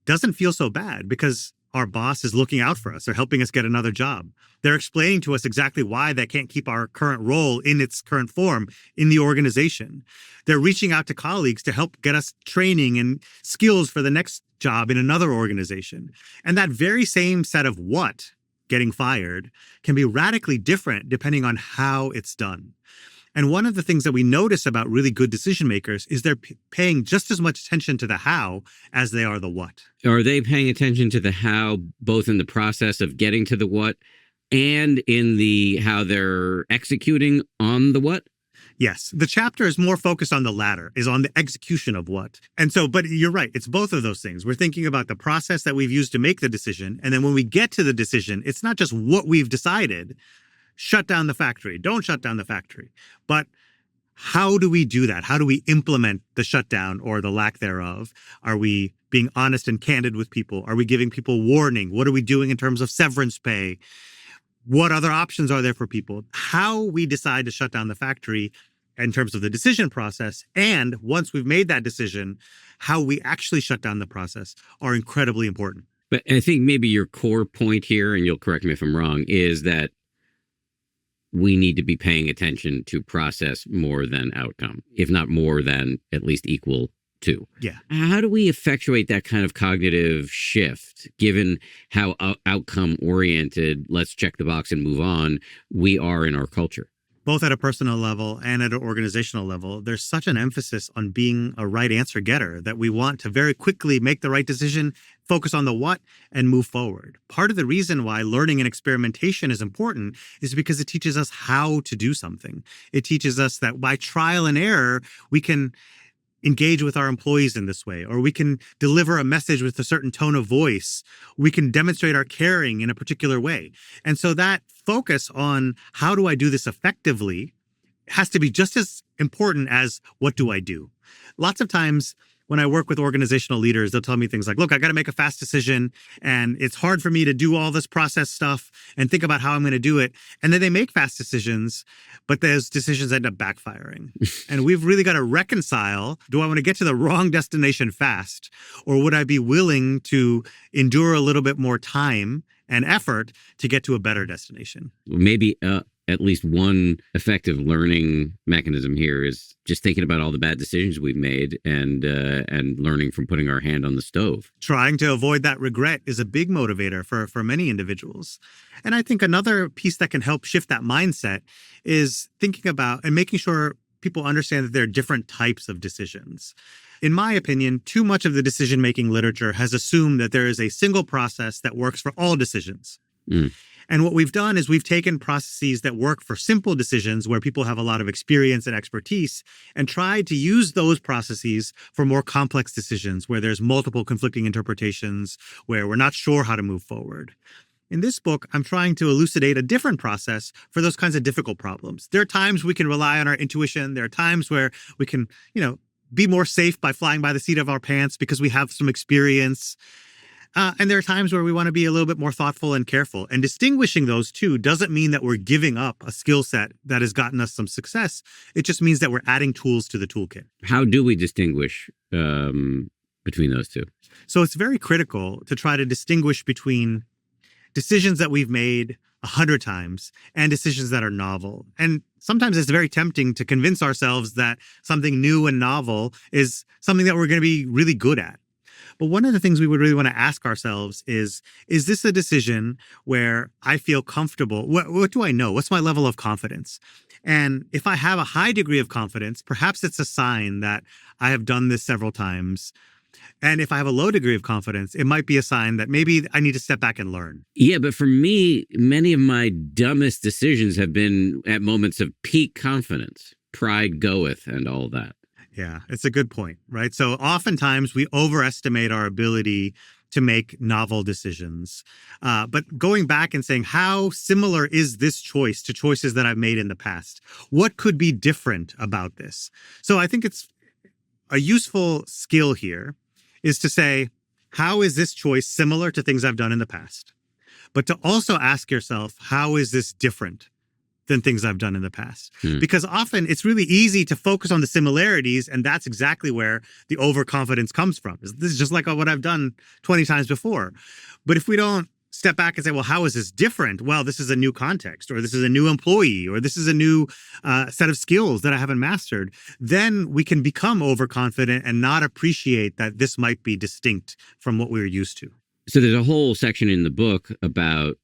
doesn't feel so bad because our boss is looking out for us. They're helping us get another job. They're explaining to us exactly why they can't keep our current role in its current form in the organization. They're reaching out to colleagues to help get us training and skills for the next job in another organization. And that very same set of what, getting fired, can be radically different depending on how it's done. And one of the things that we notice about really good decision makers is they're paying just as much attention to the how as they are the what. Are they paying attention to the how, both in the process of getting to the what and in the how they're executing on the what? Yes. The chapter is more focused on the latter, is on the execution of what. And so, but you're right. It's both of those things. We're thinking about the process that we've used to make the decision. And then when we get to the decision, it's not just what we've decided. Shut down the factory. Don't shut down the factory. But how do we do that? How do we implement the shutdown or the lack thereof? Are we being honest and candid with people? Are we giving people warning? What are we doing in terms of severance pay? What other options are there for people? How we decide to shut down the factory in terms of the decision process, and once we've made that decision, how we actually shut down the process are incredibly important. But I think maybe your core point here, and you'll correct me if I'm wrong, is that we need to be paying attention to process more than outcome, if not more than at least equal to. Yeah. How do we effectuate that kind of cognitive shift, given how outcome oriented, let's check the box and move on, we are in our culture? Both at a personal level and at an organizational level, there's such an emphasis on being a right answer getter that we want to very quickly make the right decision, focus on the what, and move forward. Part of the reason why learning and experimentation is important is because it teaches us how to do something. It teaches us that by trial and error, we can engage with our employees in this way, or we can deliver a message with a certain tone of voice. We can demonstrate our caring in a particular way. And so that focus on how do I do this effectively has to be just as important as what do I do? Lots of times when I work with organizational leaders, they'll tell me things like, look, I got to make a fast decision and it's hard for me to do all this process stuff and think about how I'm going to do it. And then they make fast decisions, but those decisions end up backfiring. And we've really got to reconcile, do I want to get to the wrong destination fast, or would I be willing to endure a little bit more time and effort to get to a better destination? Maybe at least one effective learning mechanism here is just thinking about all the bad decisions we've made and learning from putting our hand on the stove. Trying to avoid that regret is a big motivator for many individuals. And I think another piece that can help shift that mindset is thinking about and making sure people understand that there are different types of decisions. In my opinion, too much of the decision-making literature has assumed that there is a single process that works for all decisions. And what we've done is we've taken processes that work for simple decisions where people have a lot of experience and expertise and tried to use those processes for more complex decisions where there's multiple conflicting interpretations, where we're not sure how to move forward. In this book, I'm trying to elucidate a different process for those kinds of difficult problems. There are times we can rely on our intuition. There are times where we can, be more safe by flying by the seat of our pants because we have some experience. And there are times where we want to be a little bit more thoughtful and careful. And distinguishing those two doesn't mean that we're giving up a skill set that has gotten us some success. It just means that we're adding tools to the toolkit. How do we distinguish between those two? So it's very critical to try to distinguish between decisions that we've made 100 times and decisions that are novel. And sometimes it's very tempting to convince ourselves that something new and novel is something that we're going to be really good at. But one of the things we would really want to ask ourselves is this a decision where I feel comfortable? What do I know? What's my level of confidence? And if I have a high degree of confidence, perhaps it's a sign that I have done this several times. And if I have a low degree of confidence, it might be a sign that maybe I need to step back and learn. Yeah, but for me, many of my dumbest decisions have been at moments of peak confidence. Pride goeth and all that. Yeah, it's a good point, right? So oftentimes we overestimate our ability to make novel decisions. But going back and saying, how similar is this choice to choices that I've made in the past? What could be different about this? So I think it's a useful skill here is to say, how is this choice similar to things I've done in the past? But to also ask yourself, how is this different than things I've done in the past? Because often it's really easy to focus on the similarities, and that's exactly where the overconfidence comes from. This is just like what I've done 20 times before. But if we don't step back and say, well, how is this different? Well, this is a new context, or this is a new employee, or this is a new set of skills that I haven't mastered, then we can become overconfident and not appreciate that this might be distinct from what we're used to. So there's a whole section in the book about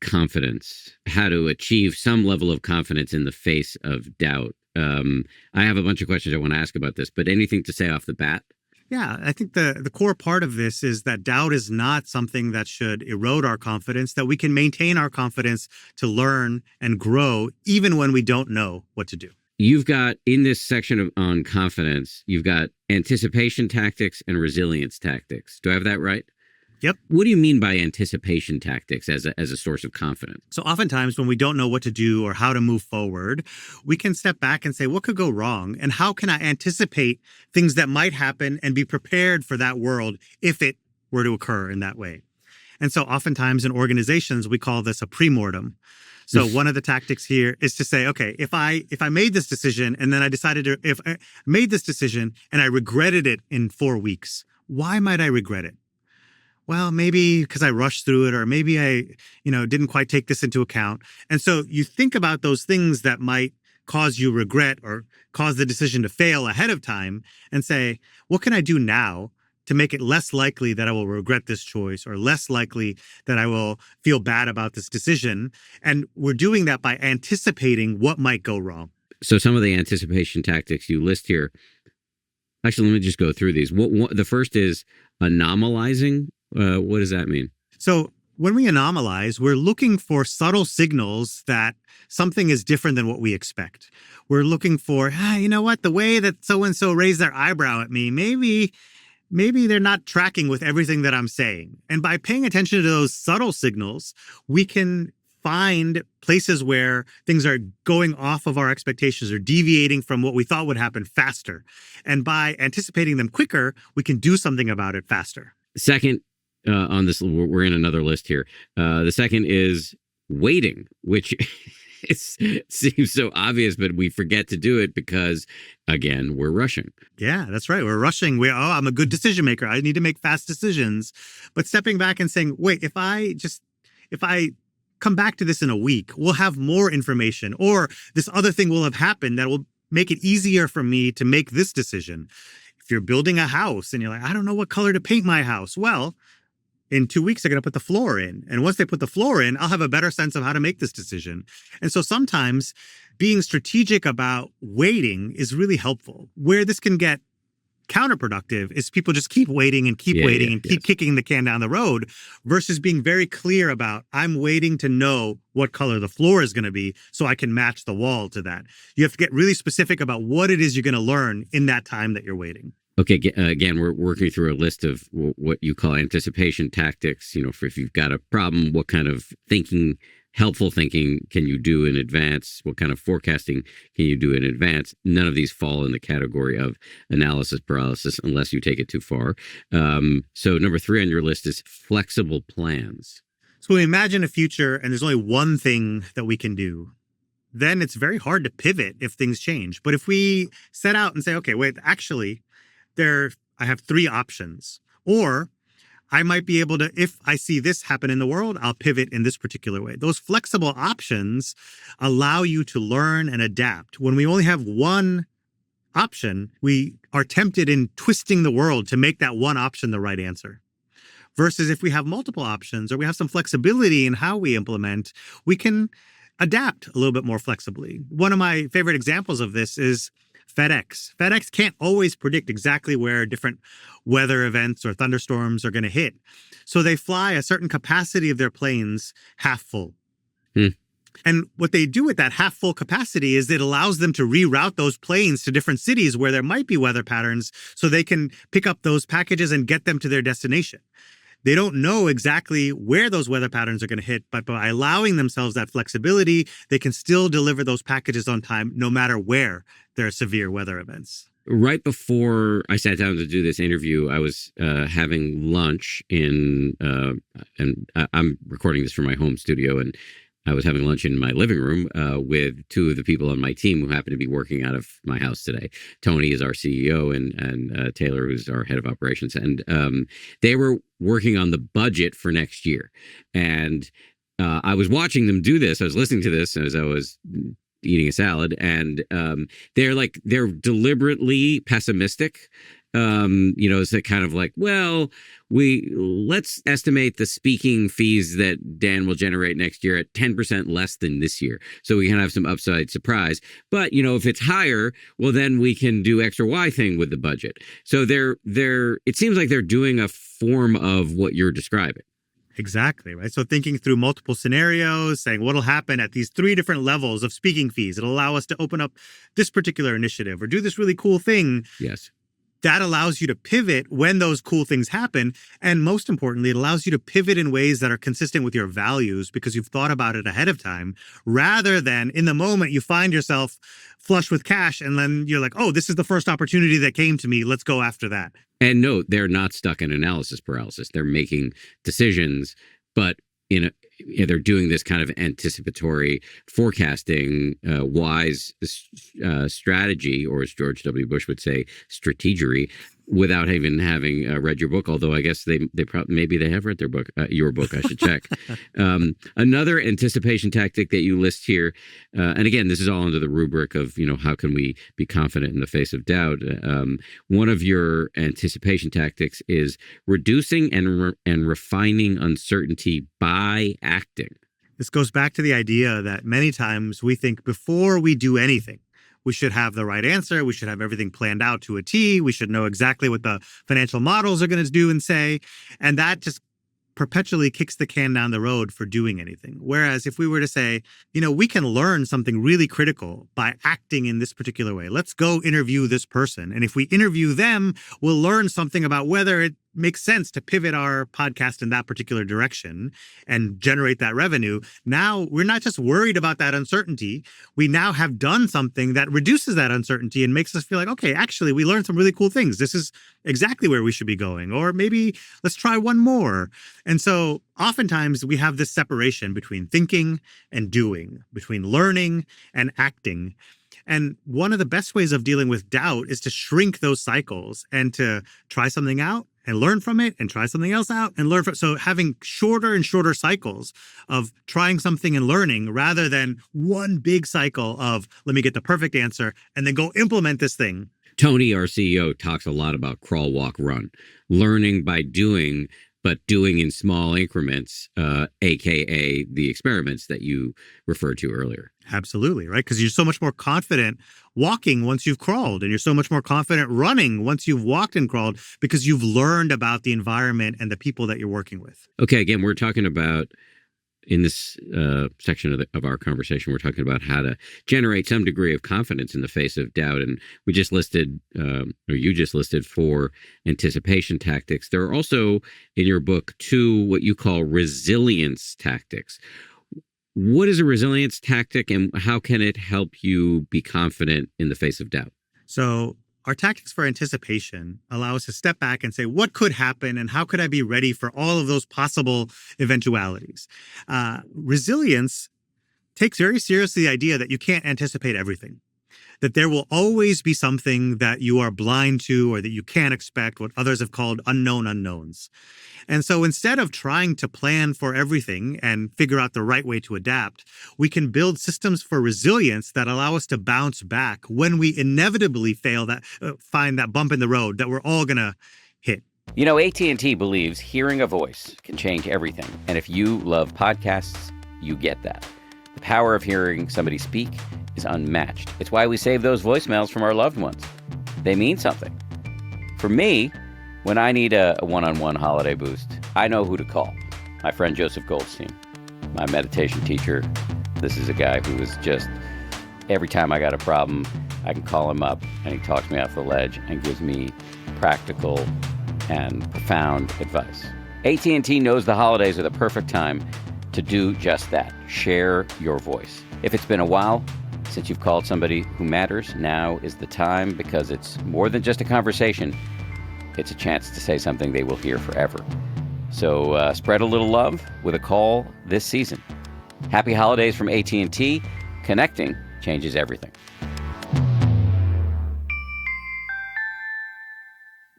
confidence, how to achieve some level of confidence in the face of doubt. I have a bunch of questions I want to ask about this, but anything to say off the bat? Yeah, I think the core part of this is that doubt is not something that should erode our confidence, that we can maintain our confidence to learn and grow even when we don't know what to do. You've got, in this section on confidence, you've got anticipation tactics and resilience tactics. Do I have that right? Yep. What do you mean by anticipation tactics as a source of confidence? So oftentimes when we don't know what to do or how to move forward, we can step back and say, what could go wrong? And how can I anticipate things that might happen and be prepared for that world if it were to occur in that way? And so oftentimes in organizations, we call this a premortem. So one of the tactics here is to say, okay, if I made this decision and then if I made this decision and I regretted it in 4 weeks, why might I regret it? Well, maybe because I rushed through it, or maybe I, didn't quite take this into account. And so you think about those things that might cause you regret or cause the decision to fail ahead of time and say, what can I do now to make it less likely that I will regret this choice, or less likely that I will feel bad about this decision? And we're doing that by anticipating what might go wrong. So some of the anticipation tactics you list here, actually, let me just go through these. The first is anomalizing. What does that mean? So when we anomalize, we're looking for subtle signals that something is different than what we expect. We're looking for, you know what, the way that so-and-so raised their eyebrow at me, maybe they're not tracking with everything that I'm saying. And by paying attention to those subtle signals, we can find places where things are going off of our expectations or deviating from what we thought would happen faster. And by anticipating them quicker, we can do something about it faster. Second, on this, we're in another list here. The second is waiting, which it seems so obvious, but we forget to do it because, again, we're rushing. Yeah, that's right. We're rushing. I'm a good decision maker. I need to make fast decisions. But stepping back and saying, wait, if I come back to this in a week, we'll have more information, or this other thing will have happened that will make it easier for me to make this decision. If you're building a house and you're like, I don't know what color to paint my house. Well, in 2 weeks, they're going to put the floor in. And once they put the floor in, I'll have a better sense of how to make this decision. And so sometimes being strategic about waiting is really helpful. Where this can get counterproductive is people just keep waiting and keep waiting and keep kicking the can down the road versus being very clear about, I'm waiting to know what color the floor is going to be so I can match the wall to that. You have to get really specific about what it is you're going to learn in that time that you're waiting. Okay, again, we're working through a list of what you call anticipation tactics. For if you've got a problem, what kind of helpful thinking can you do in advance? What kind of forecasting can you do in advance? None of these fall in the category of analysis paralysis unless you take it too far. So number 3 on your list is flexible plans. So we imagine a future and there's only one thing that we can do. Then it's very hard to pivot if things change. But if we set out and say, okay, wait, actually, I have 3 options. Or I might be able to, if I see this happen in the world, I'll pivot in this particular way. Those flexible options allow you to learn and adapt. When we only have one option, we are tempted in twisting the world to make that one option the right answer. Versus if we have multiple options or we have some flexibility in how we implement, we can adapt a little bit more flexibly. One of my favorite examples of this is FedEx. FedEx can't always predict exactly where different weather events or thunderstorms are going to hit. So they fly a certain capacity of their planes half full. And what they do with that half full capacity is it allows them to reroute those planes to different cities where there might be weather patterns so they can pick up those packages and get them to their destination. They don't know exactly where those weather patterns are going to hit, but by allowing themselves that flexibility, they can still deliver those packages on time, no matter where there are severe weather events. Right before I sat down to do this interview, I was having lunch and I'm recording this from my home studio, and I was having lunch in my living room with 2 of the people on my team who happen to be working out of my house today. Tony is our CEO and Taylor, who's our head of operations. And they were working on the budget for next year. And I was watching them do this. I was listening to this as I was eating a salad. And they're deliberately pessimistic. It's kind of like, well, let's estimate the speaking fees that Dan will generate next year at 10% less than this year. So we can have some upside surprise. But, if it's higher, well, then we can do X or Y thing with the budget. So it seems like they're doing a form of what you're describing. Exactly, right? So thinking through multiple scenarios, saying what'll happen at these 3 different levels of speaking fees. It'll allow us to open up this particular initiative or do this really cool thing. Yes. That allows you to pivot when those cool things happen. And most importantly, it allows you to pivot in ways that are consistent with your values because you've thought about it ahead of time, rather than in the moment you find yourself flush with cash and then you're like, oh, this is the first opportunity that came to me. Let's go after that. And no, they're not stuck in analysis paralysis. They're making decisions, but they're doing this kind of anticipatory forecasting, wise strategy, or as George W. Bush would say, strategery, without even having read your book. Although I guess they probably maybe they have read their book, your book. I should check. Another anticipation tactic that you list here, and again, this is all under the rubric of how can we be confident in the face of doubt. One of your anticipation tactics is reducing and refining uncertainty by acting. This goes back to the idea that many times we think before we do anything, we should have the right answer. We should have everything planned out to a T. We should know exactly what the financial models are going to do and say. And that just perpetually kicks the can down the road for doing anything. Whereas if we were to say, we can learn something really critical by acting in this particular way. Let's go interview this person. And if we interview them, we'll learn something about whether makes sense to pivot our podcast in that particular direction and generate that revenue. Now we're not just worried about that uncertainty. We now have done something that reduces that uncertainty and makes us feel like, okay, actually, we learned some really cool things. This is exactly where we should be going. Or maybe let's try one more. And so oftentimes we have this separation between thinking and doing, between learning and acting. And one of the best ways of dealing with doubt is to shrink those cycles and to try something out and learn from it and try something else out and learn from it. So having shorter and shorter cycles of trying something and learning rather than one big cycle of let me get the perfect answer and then go implement this thing. Tony, our CEO, talks a lot about crawl, walk, run, learning by doing, but doing in small increments, aka the experiments that you referred to earlier. Absolutely, right? Because you're so much more confident walking once you've crawled, and you're so much more confident running once you've walked and crawled because you've learned about the environment and the people that you're working with. Okay, again, we're talking about in this section of our conversation, we're talking about how to generate some degree of confidence in the face of doubt. And we just listed, or you just listed 4 anticipation tactics. There are also in your book 2 what you call resilience tactics. What is a resilience tactic and how can it help you be confident in the face of doubt? So our tactics for anticipation allow us to step back and say, what could happen and how could I be ready for all of those possible eventualities? Resilience takes very seriously the idea that you can't anticipate everything, that there will always be something that you are blind to or that you can't expect, what others have called unknown unknowns. And so instead of trying to plan for everything and figure out the right way to adapt, we can build systems for resilience that allow us to bounce back when we inevitably find that bump in the road that we're all going to hit. You know, AT&T believes hearing a voice can change everything. And if you love podcasts, you get that. The power of hearing somebody speak is unmatched. It's why we save those voicemails from our loved ones. They mean something. For me, when I need a one-on-one holiday boost, I know who to call. My friend Joseph Goldstein, my meditation teacher. This is a guy who is just, every time I got a problem, I can call him up and he talks me off the ledge and gives me practical and profound advice. AT&T knows the holidays are the perfect time to do just that. Share your voice. If it's been a while since you've called somebody who matters, now is the time because it's more than just a conversation. It's a chance to say something they will hear forever. So spread a little love with a call this season. Happy holidays from AT&T. Connecting changes everything.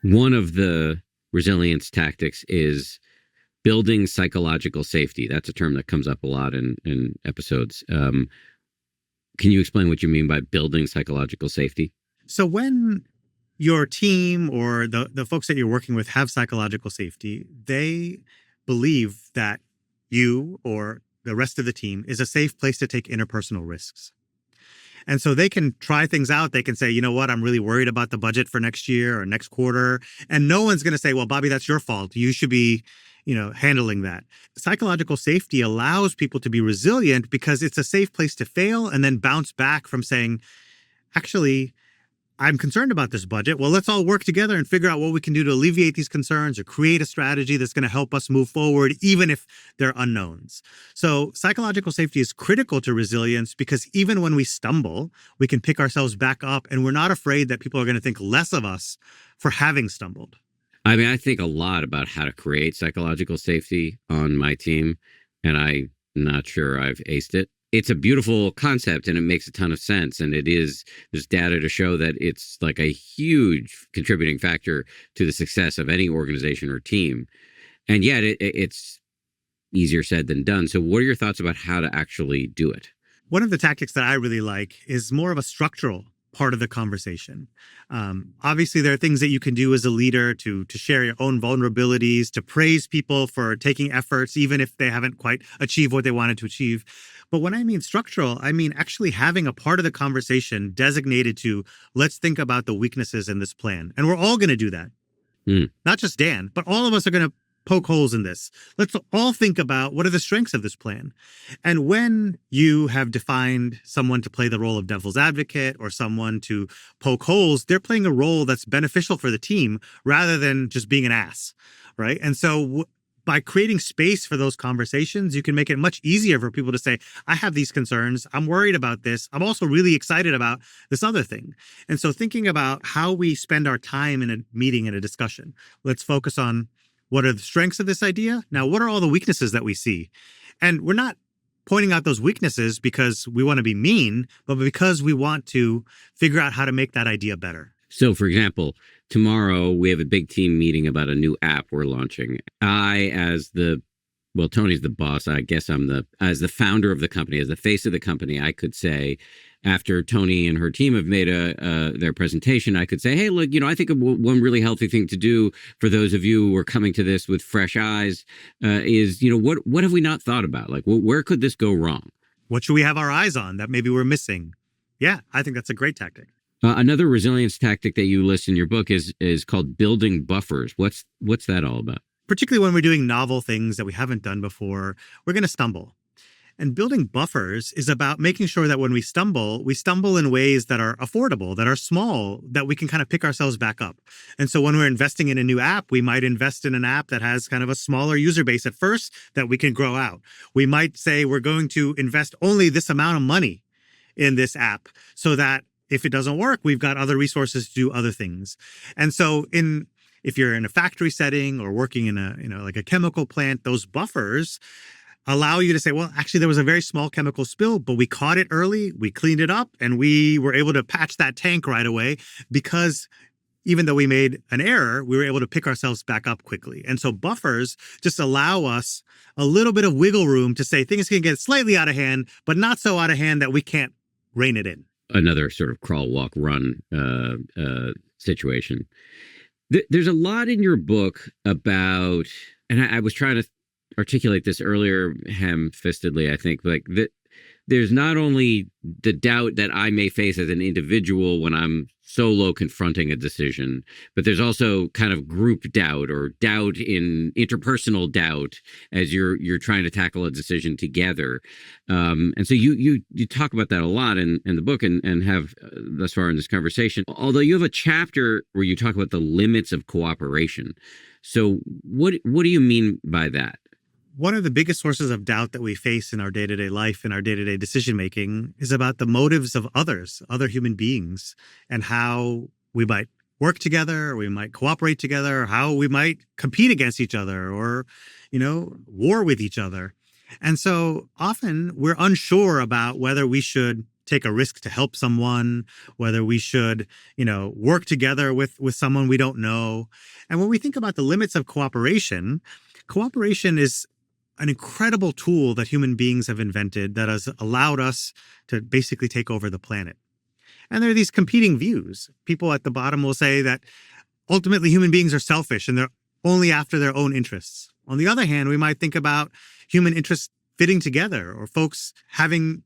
One of the resilience tactics is building psychological safety. That's a term that comes up a lot in episodes. Can you explain what you mean by building psychological safety? So when your team or the folks that you're working with have psychological safety, they believe that you or the rest of the team is a safe place to take interpersonal risks. And so they can try things out. They can say, you know what, I'm really worried about the budget for next year or next quarter. And no one's going to say, well, Bobby, that's your fault. You should be, handling that. Psychological safety allows people to be resilient because it's a safe place to fail and then bounce back from saying, actually, I'm concerned about this budget. Well, let's all work together and figure out what we can do to alleviate these concerns or create a strategy that's going to help us move forward, even if they're unknowns. So psychological safety is critical to resilience because even when we stumble, we can pick ourselves back up and we're not afraid that people are going to think less of us for having stumbled. I mean, I think a lot about how to create psychological safety on my team, and I'm not sure I've aced it. It's a beautiful concept and it makes a ton of sense. And there's data to show that it's like a huge contributing factor to the success of any organization or team. And yet it's easier said than done. So what are your thoughts about how to actually do it? One of the tactics that I really like is more of a structural part of the conversation. Obviously, there are things that you can do as a leader to share your own vulnerabilities, to praise people for taking efforts, even if they haven't quite achieved what they wanted to achieve. But when I mean structural, I mean actually having a part of the conversation designated to, let's think about the weaknesses in this plan. And we're all going to do that. Not just Dan, but all of us are going to poke holes in this. Let's all think about what are the strengths of this plan. And when you have defined someone to play the role of devil's advocate or someone to poke holes, they're playing a role that's beneficial for the team rather than just being an ass, right? And so by creating space for those conversations, you can make it much easier for people to say, I have these concerns. I'm worried about this. I'm also really excited about this other thing. And so thinking about how we spend our time in a meeting and a discussion, let's focus on what are the strengths of this idea? Now, what are all the weaknesses that we see? And we're not pointing out those weaknesses because we want to be mean, but because we want to figure out how to make that idea better. So, for example, tomorrow we have a big team meeting about a new app we're launching. Tony's the boss. I guess as the founder of the company, as the face of the company, I could say, after Tony and her team have made their presentation, I could say, hey, look, I think one really healthy thing to do for those of you who are coming to this with fresh eyes is, what have we not thought about? Like, where could this go wrong? What should we have our eyes on that maybe we're missing? Yeah, I think that's a great tactic. Another resilience tactic that you list in your book is called building buffers. What's that all about? Particularly when we're doing novel things that we haven't done before, we're going to stumble. And building buffers is about making sure that when we stumble in ways that are affordable, that are small, that we can kind of pick ourselves back up. And so when we're investing in a new app, we might invest in an app that has kind of a smaller user base at first that we can grow out. We might say we're going to invest only this amount of money in this app so that if it doesn't work, we've got other resources to do other things. And so if you're in a factory setting or working in like a chemical plant, those buffers allow you to say, well, actually, there was a very small chemical spill, but we caught it early, we cleaned it up, and we were able to patch that tank right away because even though we made an error, we were able to pick ourselves back up quickly. And so buffers just allow us a little bit of wiggle room to say things can get slightly out of hand, but not so out of hand that we can't rein it in. Another sort of crawl, walk, run situation. There's a lot in your book about, and I was trying to articulate this earlier ham-fistedly, I think, like there's not only the doubt that I may face as an individual when I'm solo confronting a decision, but there's also kind of group doubt or doubt in interpersonal doubt as you're trying to tackle a decision together. And so you talk about that a lot in the book and have thus far in this conversation, although you have a chapter where you talk about the limits of cooperation. So what do you mean by that? One of the biggest sources of doubt that we face in our day-to-day life, in our day-to-day decision-making, is about the motives of others, other human beings, and how we might work together, or we might cooperate together, or how we might compete against each other, or, war with each other. And so often we're unsure about whether we should take a risk to help someone, whether we should, work together with someone we don't know. And when we think about the limits of cooperation is an incredible tool that human beings have invented that has allowed us to basically take over the planet. And there are these competing views. People at the bottom will say that ultimately human beings are selfish and they're only after their own interests. On the other hand, we might think about human interests fitting together or folks having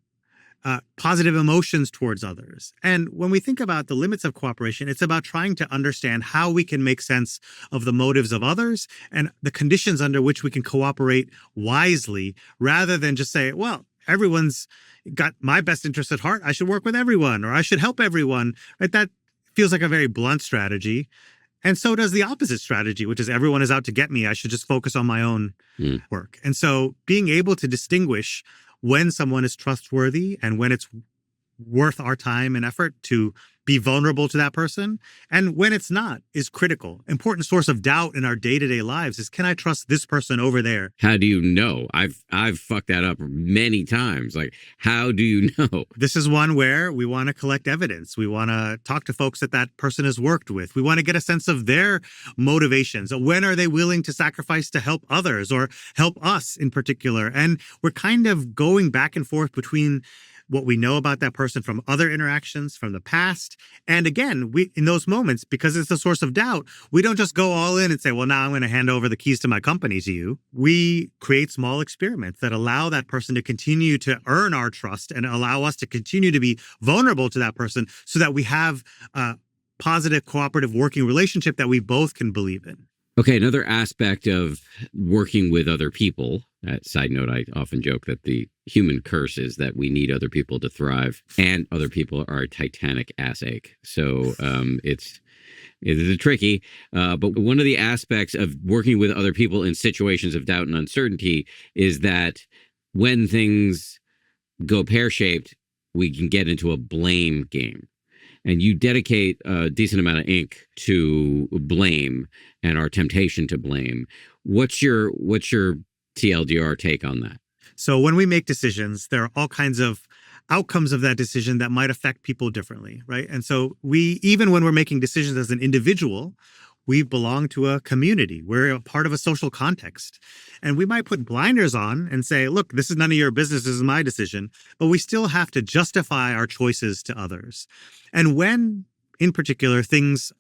positive emotions towards others. And when we think about the limits of cooperation, it's about trying to understand how we can make sense of the motives of others and the conditions under which we can cooperate wisely, rather than just say, well, everyone's got my best interest at heart. I should work with everyone, or I should help everyone. Right? That feels like a very blunt strategy. And so does the opposite strategy, which is everyone is out to get me. I should just focus on my own work. And so being able to distinguish when someone is trustworthy and when it's worth our time and effort to be vulnerable to that person, and when it's not, is critical. Important source of doubt in our day-to-day lives is, can I trust this person over there? How do you know? I've fucked that up many times. Like, how do you know? This is one where we want to collect evidence. We want to talk to folks that person has worked with. We want to get a sense of their motivations. When are they willing to sacrifice to help others or help us in particular? And we're kind of going back and forth between what we know about that person from other interactions from the past. And again, in those moments, because it's a source of doubt, we don't just go all in and say, well, now I'm going to hand over the keys to my company to you. We create small experiments that allow that person to continue to earn our trust and allow us to continue to be vulnerable to that person so that we have a positive, cooperative working relationship that we both can believe in. Okay, another aspect of working with other people. Side note, I often joke that the human curse is that we need other people to thrive, and other people are a titanic ass ache. So it's tricky. But one of the aspects of working with other people in situations of doubt and uncertainty is that when things go pear shaped, we can get into a blame game. And you dedicate a decent amount of ink to blame and our temptation to blame. What's your TLDR take on that? So when we make decisions, there are all kinds of outcomes of that decision that might affect people differently, right? And so even when we're making decisions as an individual, we belong to a community. We're a part of a social context. And we might put blinders on and say, look, this is none of your business. This is my decision. But we still have to justify our choices to others. And when, in particular, things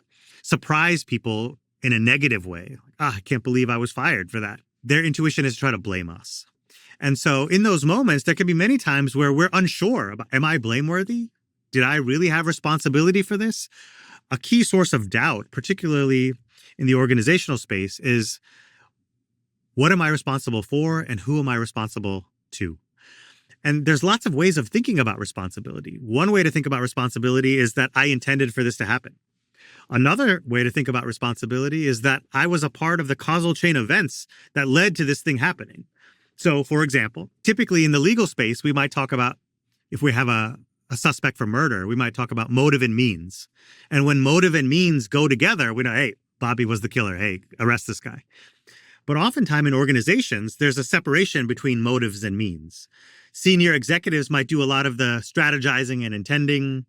surprise people in a negative way, I can't believe I was fired for that, their intuition is to try to blame us. And so in those moments, there can be many times where we're unsure about, am I blameworthy? Did I really have responsibility for this? A key source of doubt, particularly in the organizational space, is what am I responsible for and who am I responsible to? And there's lots of ways of thinking about responsibility. One way to think about responsibility is that I intended for this to happen. Another way to think about responsibility is that I was a part of the causal chain events that led to this thing happening. So, for example, typically in the legal space, we might talk about, if we have a suspect for murder, we might talk about motive and means. And when motive and means go together, we know, hey, Bobby was the killer. Hey, arrest this guy. But oftentimes in organizations, there's a separation between motives and means. Senior executives might do a lot of the strategizing and intending.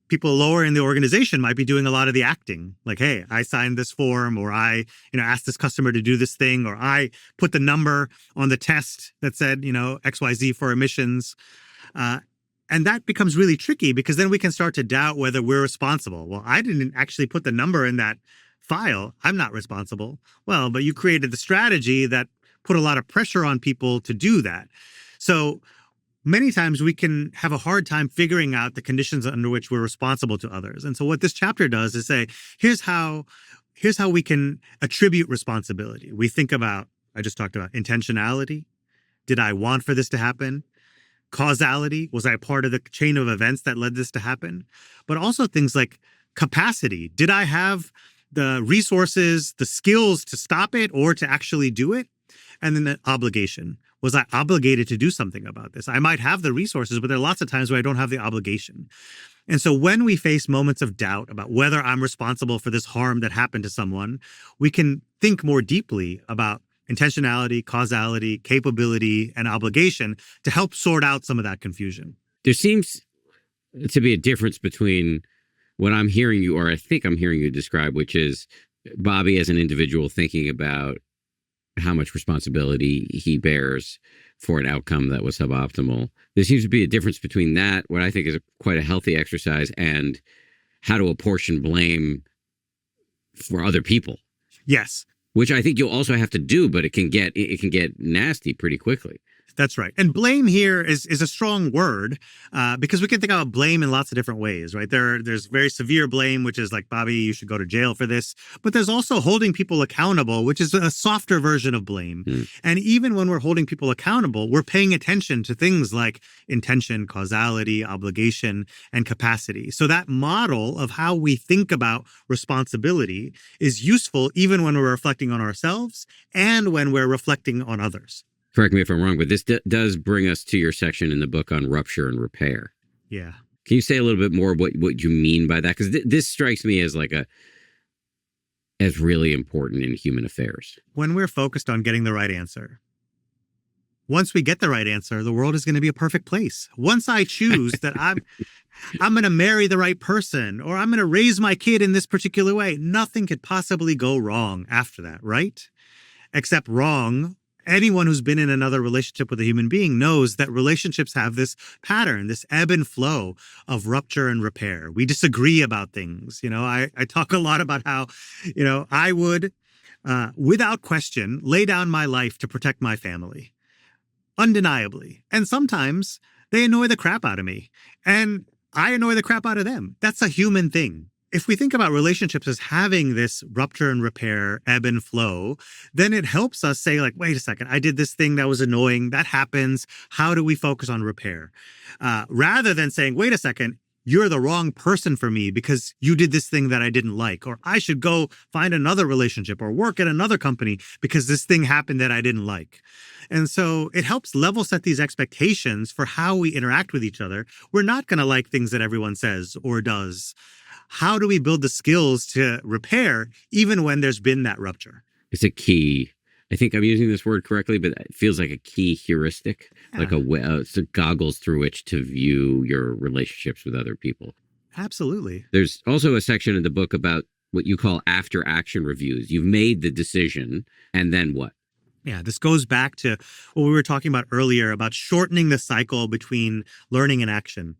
People lower in the organization might be doing a lot of the acting. Like, hey, I signed this form, or I, asked this customer to do this thing, or I put the number on the test that said, XYZ for emissions. And that becomes really tricky because then we can start to doubt whether we're responsible. Well, I didn't actually put the number in that file. I'm not responsible. Well, but you created the strategy that put a lot of pressure on people to do that. So many times we can have a hard time figuring out the conditions under which we're responsible to others. And so what this chapter does is say, here's how we can attribute responsibility. We think about, I just talked about intentionality. Did I want for this to happen? Causality, was I part of the chain of events that led this to happen? But also things like capacity. Did I have the resources, the skills to stop it or to actually do it? And then the obligation. Was I obligated to do something about this? I might have the resources, but there are lots of times where I don't have the obligation. And so when we face moments of doubt about whether I'm responsible for this harm that happened to someone, we can think more deeply about intentionality, causality, capability, and obligation to help sort out some of that confusion. There seems to be a difference between what I'm hearing you, or I think I'm hearing you describe, which is Bobby as an individual thinking about how much responsibility he bears for an outcome that was suboptimal. There seems to be a difference between that, what I think is quite a healthy exercise, and how to apportion blame for other people. Yes. Which I think you'll also have to do, but it can get nasty pretty quickly. That's right. And blame here is a strong word because we can think about blame in lots of different ways, right? There's very severe blame, which is like, Bobby, you should go to jail for this. But there's also holding people accountable, which is a softer version of blame. And even when we're holding people accountable, we're paying attention to things like intention, causality, obligation, and capacity. So that model of how we think about responsibility is useful even when we're reflecting on ourselves and when we're reflecting on others. Correct me if I'm wrong, but this does bring us to your section in the book on rupture and repair. Yeah. Can you say a little bit more what you mean by that? Because this strikes me as as really important in human affairs. When we're focused on getting the right answer, once we get the right answer, the world is going to be a perfect place. Once I choose that I'm going to marry the right person, or I'm going to raise my kid in this particular way, nothing could possibly go wrong after that, right? Except wrong. Anyone who's been in another relationship with a human being knows that relationships have this pattern, this ebb and flow of rupture and repair. We disagree about things. I talk a lot about how, I would, without question, lay down my life to protect my family. Undeniably. And sometimes they annoy the crap out of me. And I annoy the crap out of them. That's a human thing. if we think about relationships as having this rupture and repair, ebb and flow, then it helps us say, like, wait a second, I did this thing that was annoying. That happens. How do we focus on repair? Rather than saying, wait a second, you're the wrong person for me because you did this thing that I didn't like, or I should go find another relationship or work at another company because this thing happened that I didn't like. And so it helps level set these expectations for how we interact with each other. We're not going to like things that everyone says or does. How do we build the skills to repair even when there's been that rupture? It's a key. I think I'm using this word correctly, but it feels like a key heuristic, like it's a goggles through which to view your relationships with other people. Absolutely. There's also a section in the book about what you call after action reviews. You've made the decision, and then what? Yeah, this goes back to what we were talking about earlier about shortening the cycle between learning and action.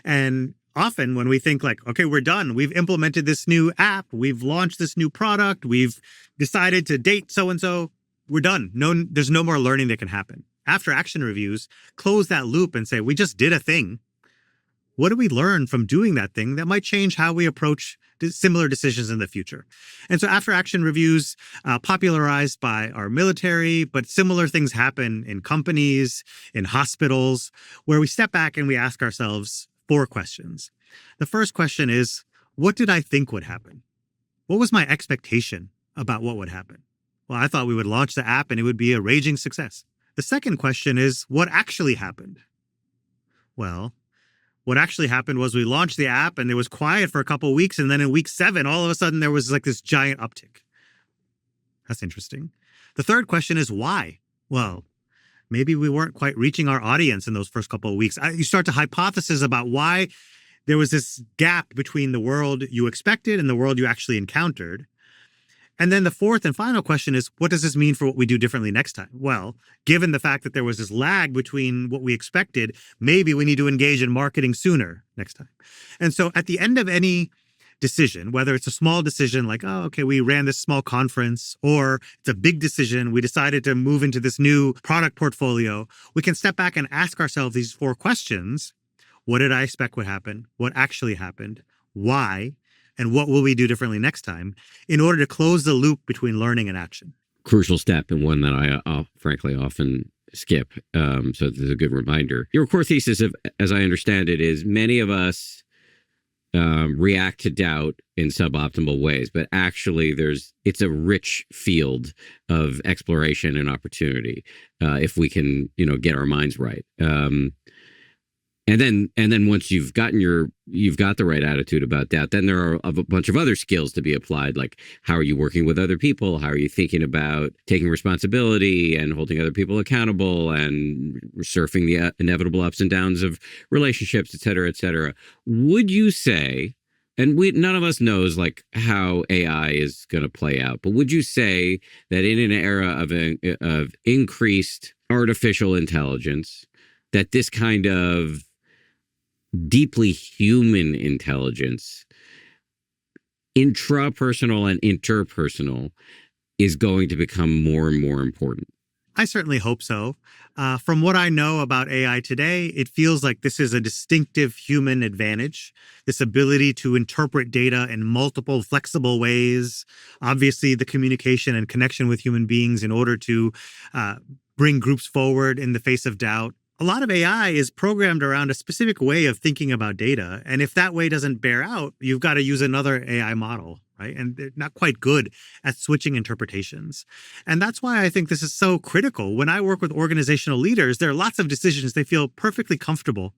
And often when we think like, okay, we're done. We've implemented this new app. We've launched this new product. We've decided to date so-and-so. We're done. There's no more learning that can happen. After action reviews, close that loop and say, we just did a thing. What do we learn from doing that thing that might change how we approach similar decisions in the future? And so after action reviews, popularized by our military, but similar things happen in companies, in hospitals, where we step back and we ask ourselves 4 questions. The first question is, what did I think would happen? What was my expectation about what would happen? Well, I thought we would launch the app and it would be a raging success. The second question is, what actually happened? Well, what actually happened was we launched the app and it was quiet for a couple of weeks. And then in week 7, all of a sudden there was like this giant uptick. That's interesting. The third question is why? Well, maybe we weren't quite reaching our audience in those first couple of weeks. You start to hypothesize about why there was this gap between the world you expected and the world you actually encountered. And then the fourth and final question is, what does this mean for what we do differently next time? Well, given the fact that there was this lag between what we expected, maybe we need to engage in marketing sooner next time. And so at the end of any decision, whether it's a small decision like, oh, okay, we ran this small conference, or it's a big decision, we decided to move into this new product portfolio, we can step back and ask ourselves these 4 questions. What did I expect would happen? What actually happened? Why? And what will we do differently next time in order to close the loop between learning and action? Crucial step, and one that I frankly often skip. So this is a good reminder. Your core thesis, as I understand it, is many of us react to doubt in suboptimal ways, but actually it's a rich field of exploration and opportunity if we can, get our minds right. And then once you've got the right attitude about that, then there are a bunch of other skills to be applied. Like, how are you working with other people? How are you thinking about taking responsibility and holding other people accountable and surfing the inevitable ups and downs of relationships, et cetera, et cetera? Would you say, and none of us knows like how AI is going to play out, but would you say that in an era of increased artificial intelligence, that this kind of deeply human intelligence, intrapersonal and interpersonal, is going to become more and more important? I certainly hope so. From what I know about AI today, it feels like this is a distinctive human advantage, this ability to interpret data in multiple flexible ways, obviously the communication and connection with human beings in order to bring groups forward in the face of doubt. A lot of AI is programmed around a specific way of thinking about data. And if that way doesn't bear out, you've got to use another AI model, right? And they're not quite good at switching interpretations. And that's why I think this is so critical. When I work with organizational leaders, there are lots of decisions they feel perfectly comfortable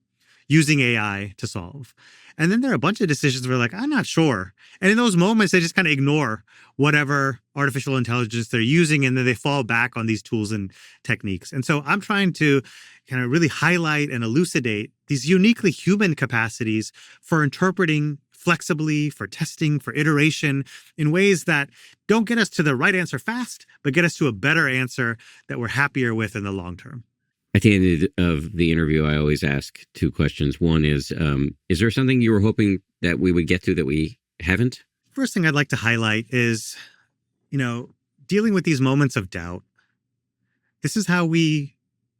using AI to solve. And then there are a bunch of decisions where like, I'm not sure. And in those moments, they just kind of ignore whatever artificial intelligence they're using, and then they fall back on these tools and techniques. And so I'm trying to kind of really highlight and elucidate these uniquely human capacities for interpreting flexibly, for testing, for iteration in ways that don't get us to the right answer fast, but get us to a better answer that we're happier with in the long term. At the end of the interview, I always ask 2 questions. One is there something you were hoping that we would get to that we haven't? First thing I'd like to highlight is, dealing with these moments of doubt. This is how we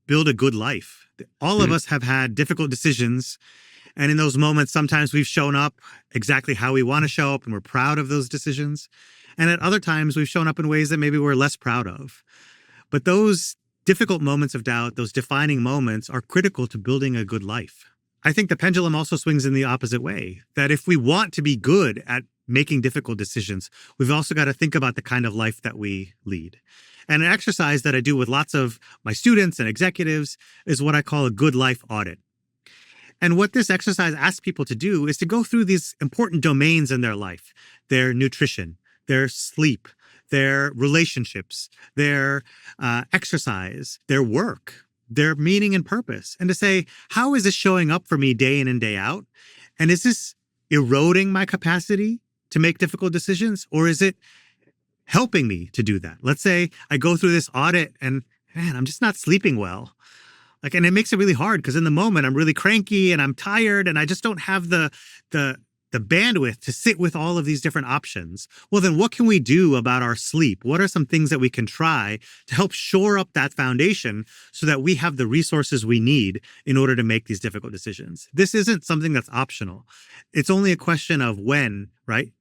build a good life. All of us have had difficult decisions, And in those moments, sometimes we've shown up exactly how we want to show up and we're proud of those decisions. And at other times, we've shown up in ways that maybe we're less proud of. But those difficult moments of doubt, those defining moments, are critical to building a good life. I think the pendulum also swings in the opposite way, that if we want to be good at making difficult decisions, we've also got to think about the kind of life that we lead. And an exercise that I do with lots of my students and executives is what I call a good life audit. And what this exercise asks people to do is to go through these important domains in their life: their nutrition, their sleep, their relationships, their exercise, their work, their meaning and purpose, and to say, how is this showing up for me day in and day out? And is this eroding my capacity to make difficult decisions, or is it helping me to do that? Let's say I go through this audit and, man, I'm just not sleeping well. And it makes it really hard because in the moment I'm really cranky and I'm tired and I just don't have the bandwidth to sit with all of these different options. Well, then what can we do about our sleep? What are some things that we can try to help shore up that foundation so that we have the resources we need in order to make these difficult decisions? This isn't something that's optional. It's only a question of when, right?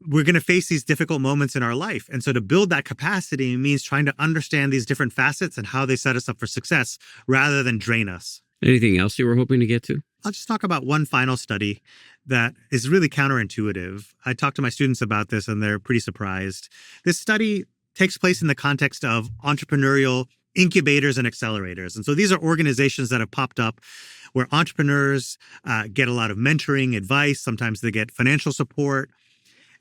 We're going to face these difficult moments in our life. And so to build that capacity means trying to understand these different facets and how they set us up for success rather than drain us. Anything else you were hoping to get to? I'll just talk about one final study that is really counterintuitive. I talked to my students about this and they're pretty surprised. This study takes place in the context of entrepreneurial incubators and accelerators. And so these are organizations that have popped up where entrepreneurs get a lot of mentoring, advice. Sometimes they get financial support.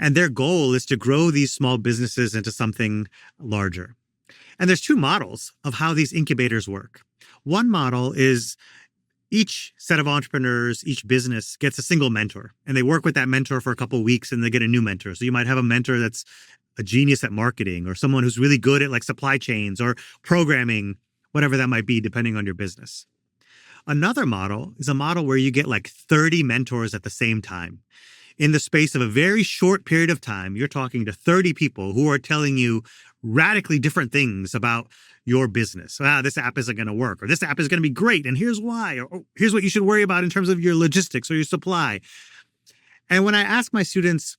And their goal is to grow these small businesses into something larger. And there's two models of how these incubators work. One model is each set of entrepreneurs, each business gets a single mentor, and they work with that mentor for a couple of weeks and they get a new mentor. So you might have a mentor that's a genius at marketing, or someone who's really good at supply chains or programming, whatever that might be, depending on your business. Another model is a model where you get 30 mentors at the same time. In the space of a very short period of time, you're talking to 30 people who are telling you radically different things about your business. This app isn't going to work, or this app is going to be great, and here's why, or here's what you should worry about in terms of your logistics or your supply. And when I ask my students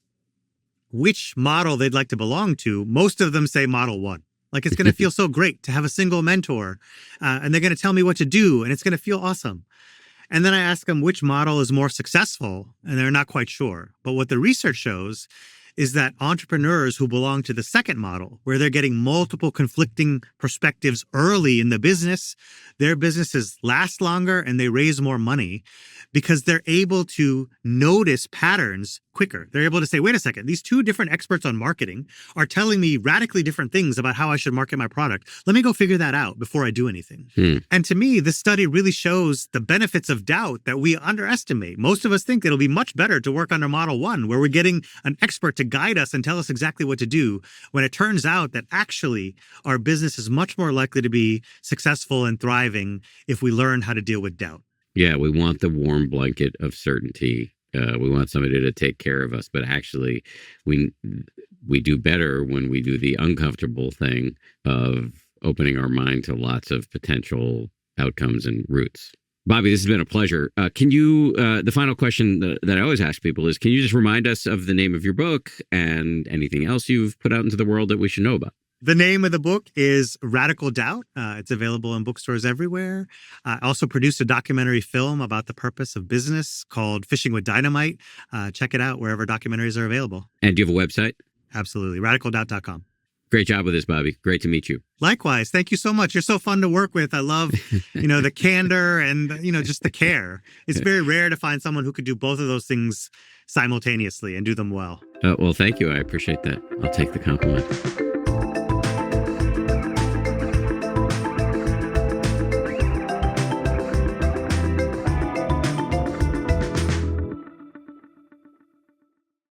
which model they'd like to belong to, most of them say model one. It's going to feel so great to have a single mentor, and they're going to tell me what to do, and it's going to feel awesome. And then I ask them which model is more successful, and they're not quite sure. But what the research shows is that entrepreneurs who belong to the second model, where they're getting multiple conflicting perspectives early in the business, their businesses last longer and they raise more money because they're able to notice patterns quicker. They're able to say, wait a second, these two different experts on marketing are telling me radically different things about how I should market my product. Let me go figure that out before I do anything. And to me, this study really shows the benefits of doubt that we underestimate. Most of us think it'll be much better to work under model one, where we're getting an expert to guide us and tell us exactly what to do, when it turns out that actually our business is much more likely to be successful and thriving if we learn how to deal with doubt. Yeah, we want the warm blanket of certainty. We want somebody to take care of us, but actually we do better when we do the uncomfortable thing of opening our mind to lots of potential outcomes and routes. Bobby, this has been a pleasure. Can you, the final question that I always ask people is, can you just remind us of the name of your book and anything else you've put out into the world that we should know about? The name of the book is Radical Doubt. It's available in bookstores everywhere. I also produced a documentary film about the purpose of business called Fishing with Dynamite. Check it out wherever documentaries are available. And do you have a website? Absolutely. RadicalDoubt.com. Great job with this, Bobby. Great to meet you. Likewise. Thank you so much. You're so fun to work with. I love, the candor and, just the care. It's very rare to find someone who could do both of those things simultaneously and do them well. Well, thank you. I appreciate that. I'll take the compliment.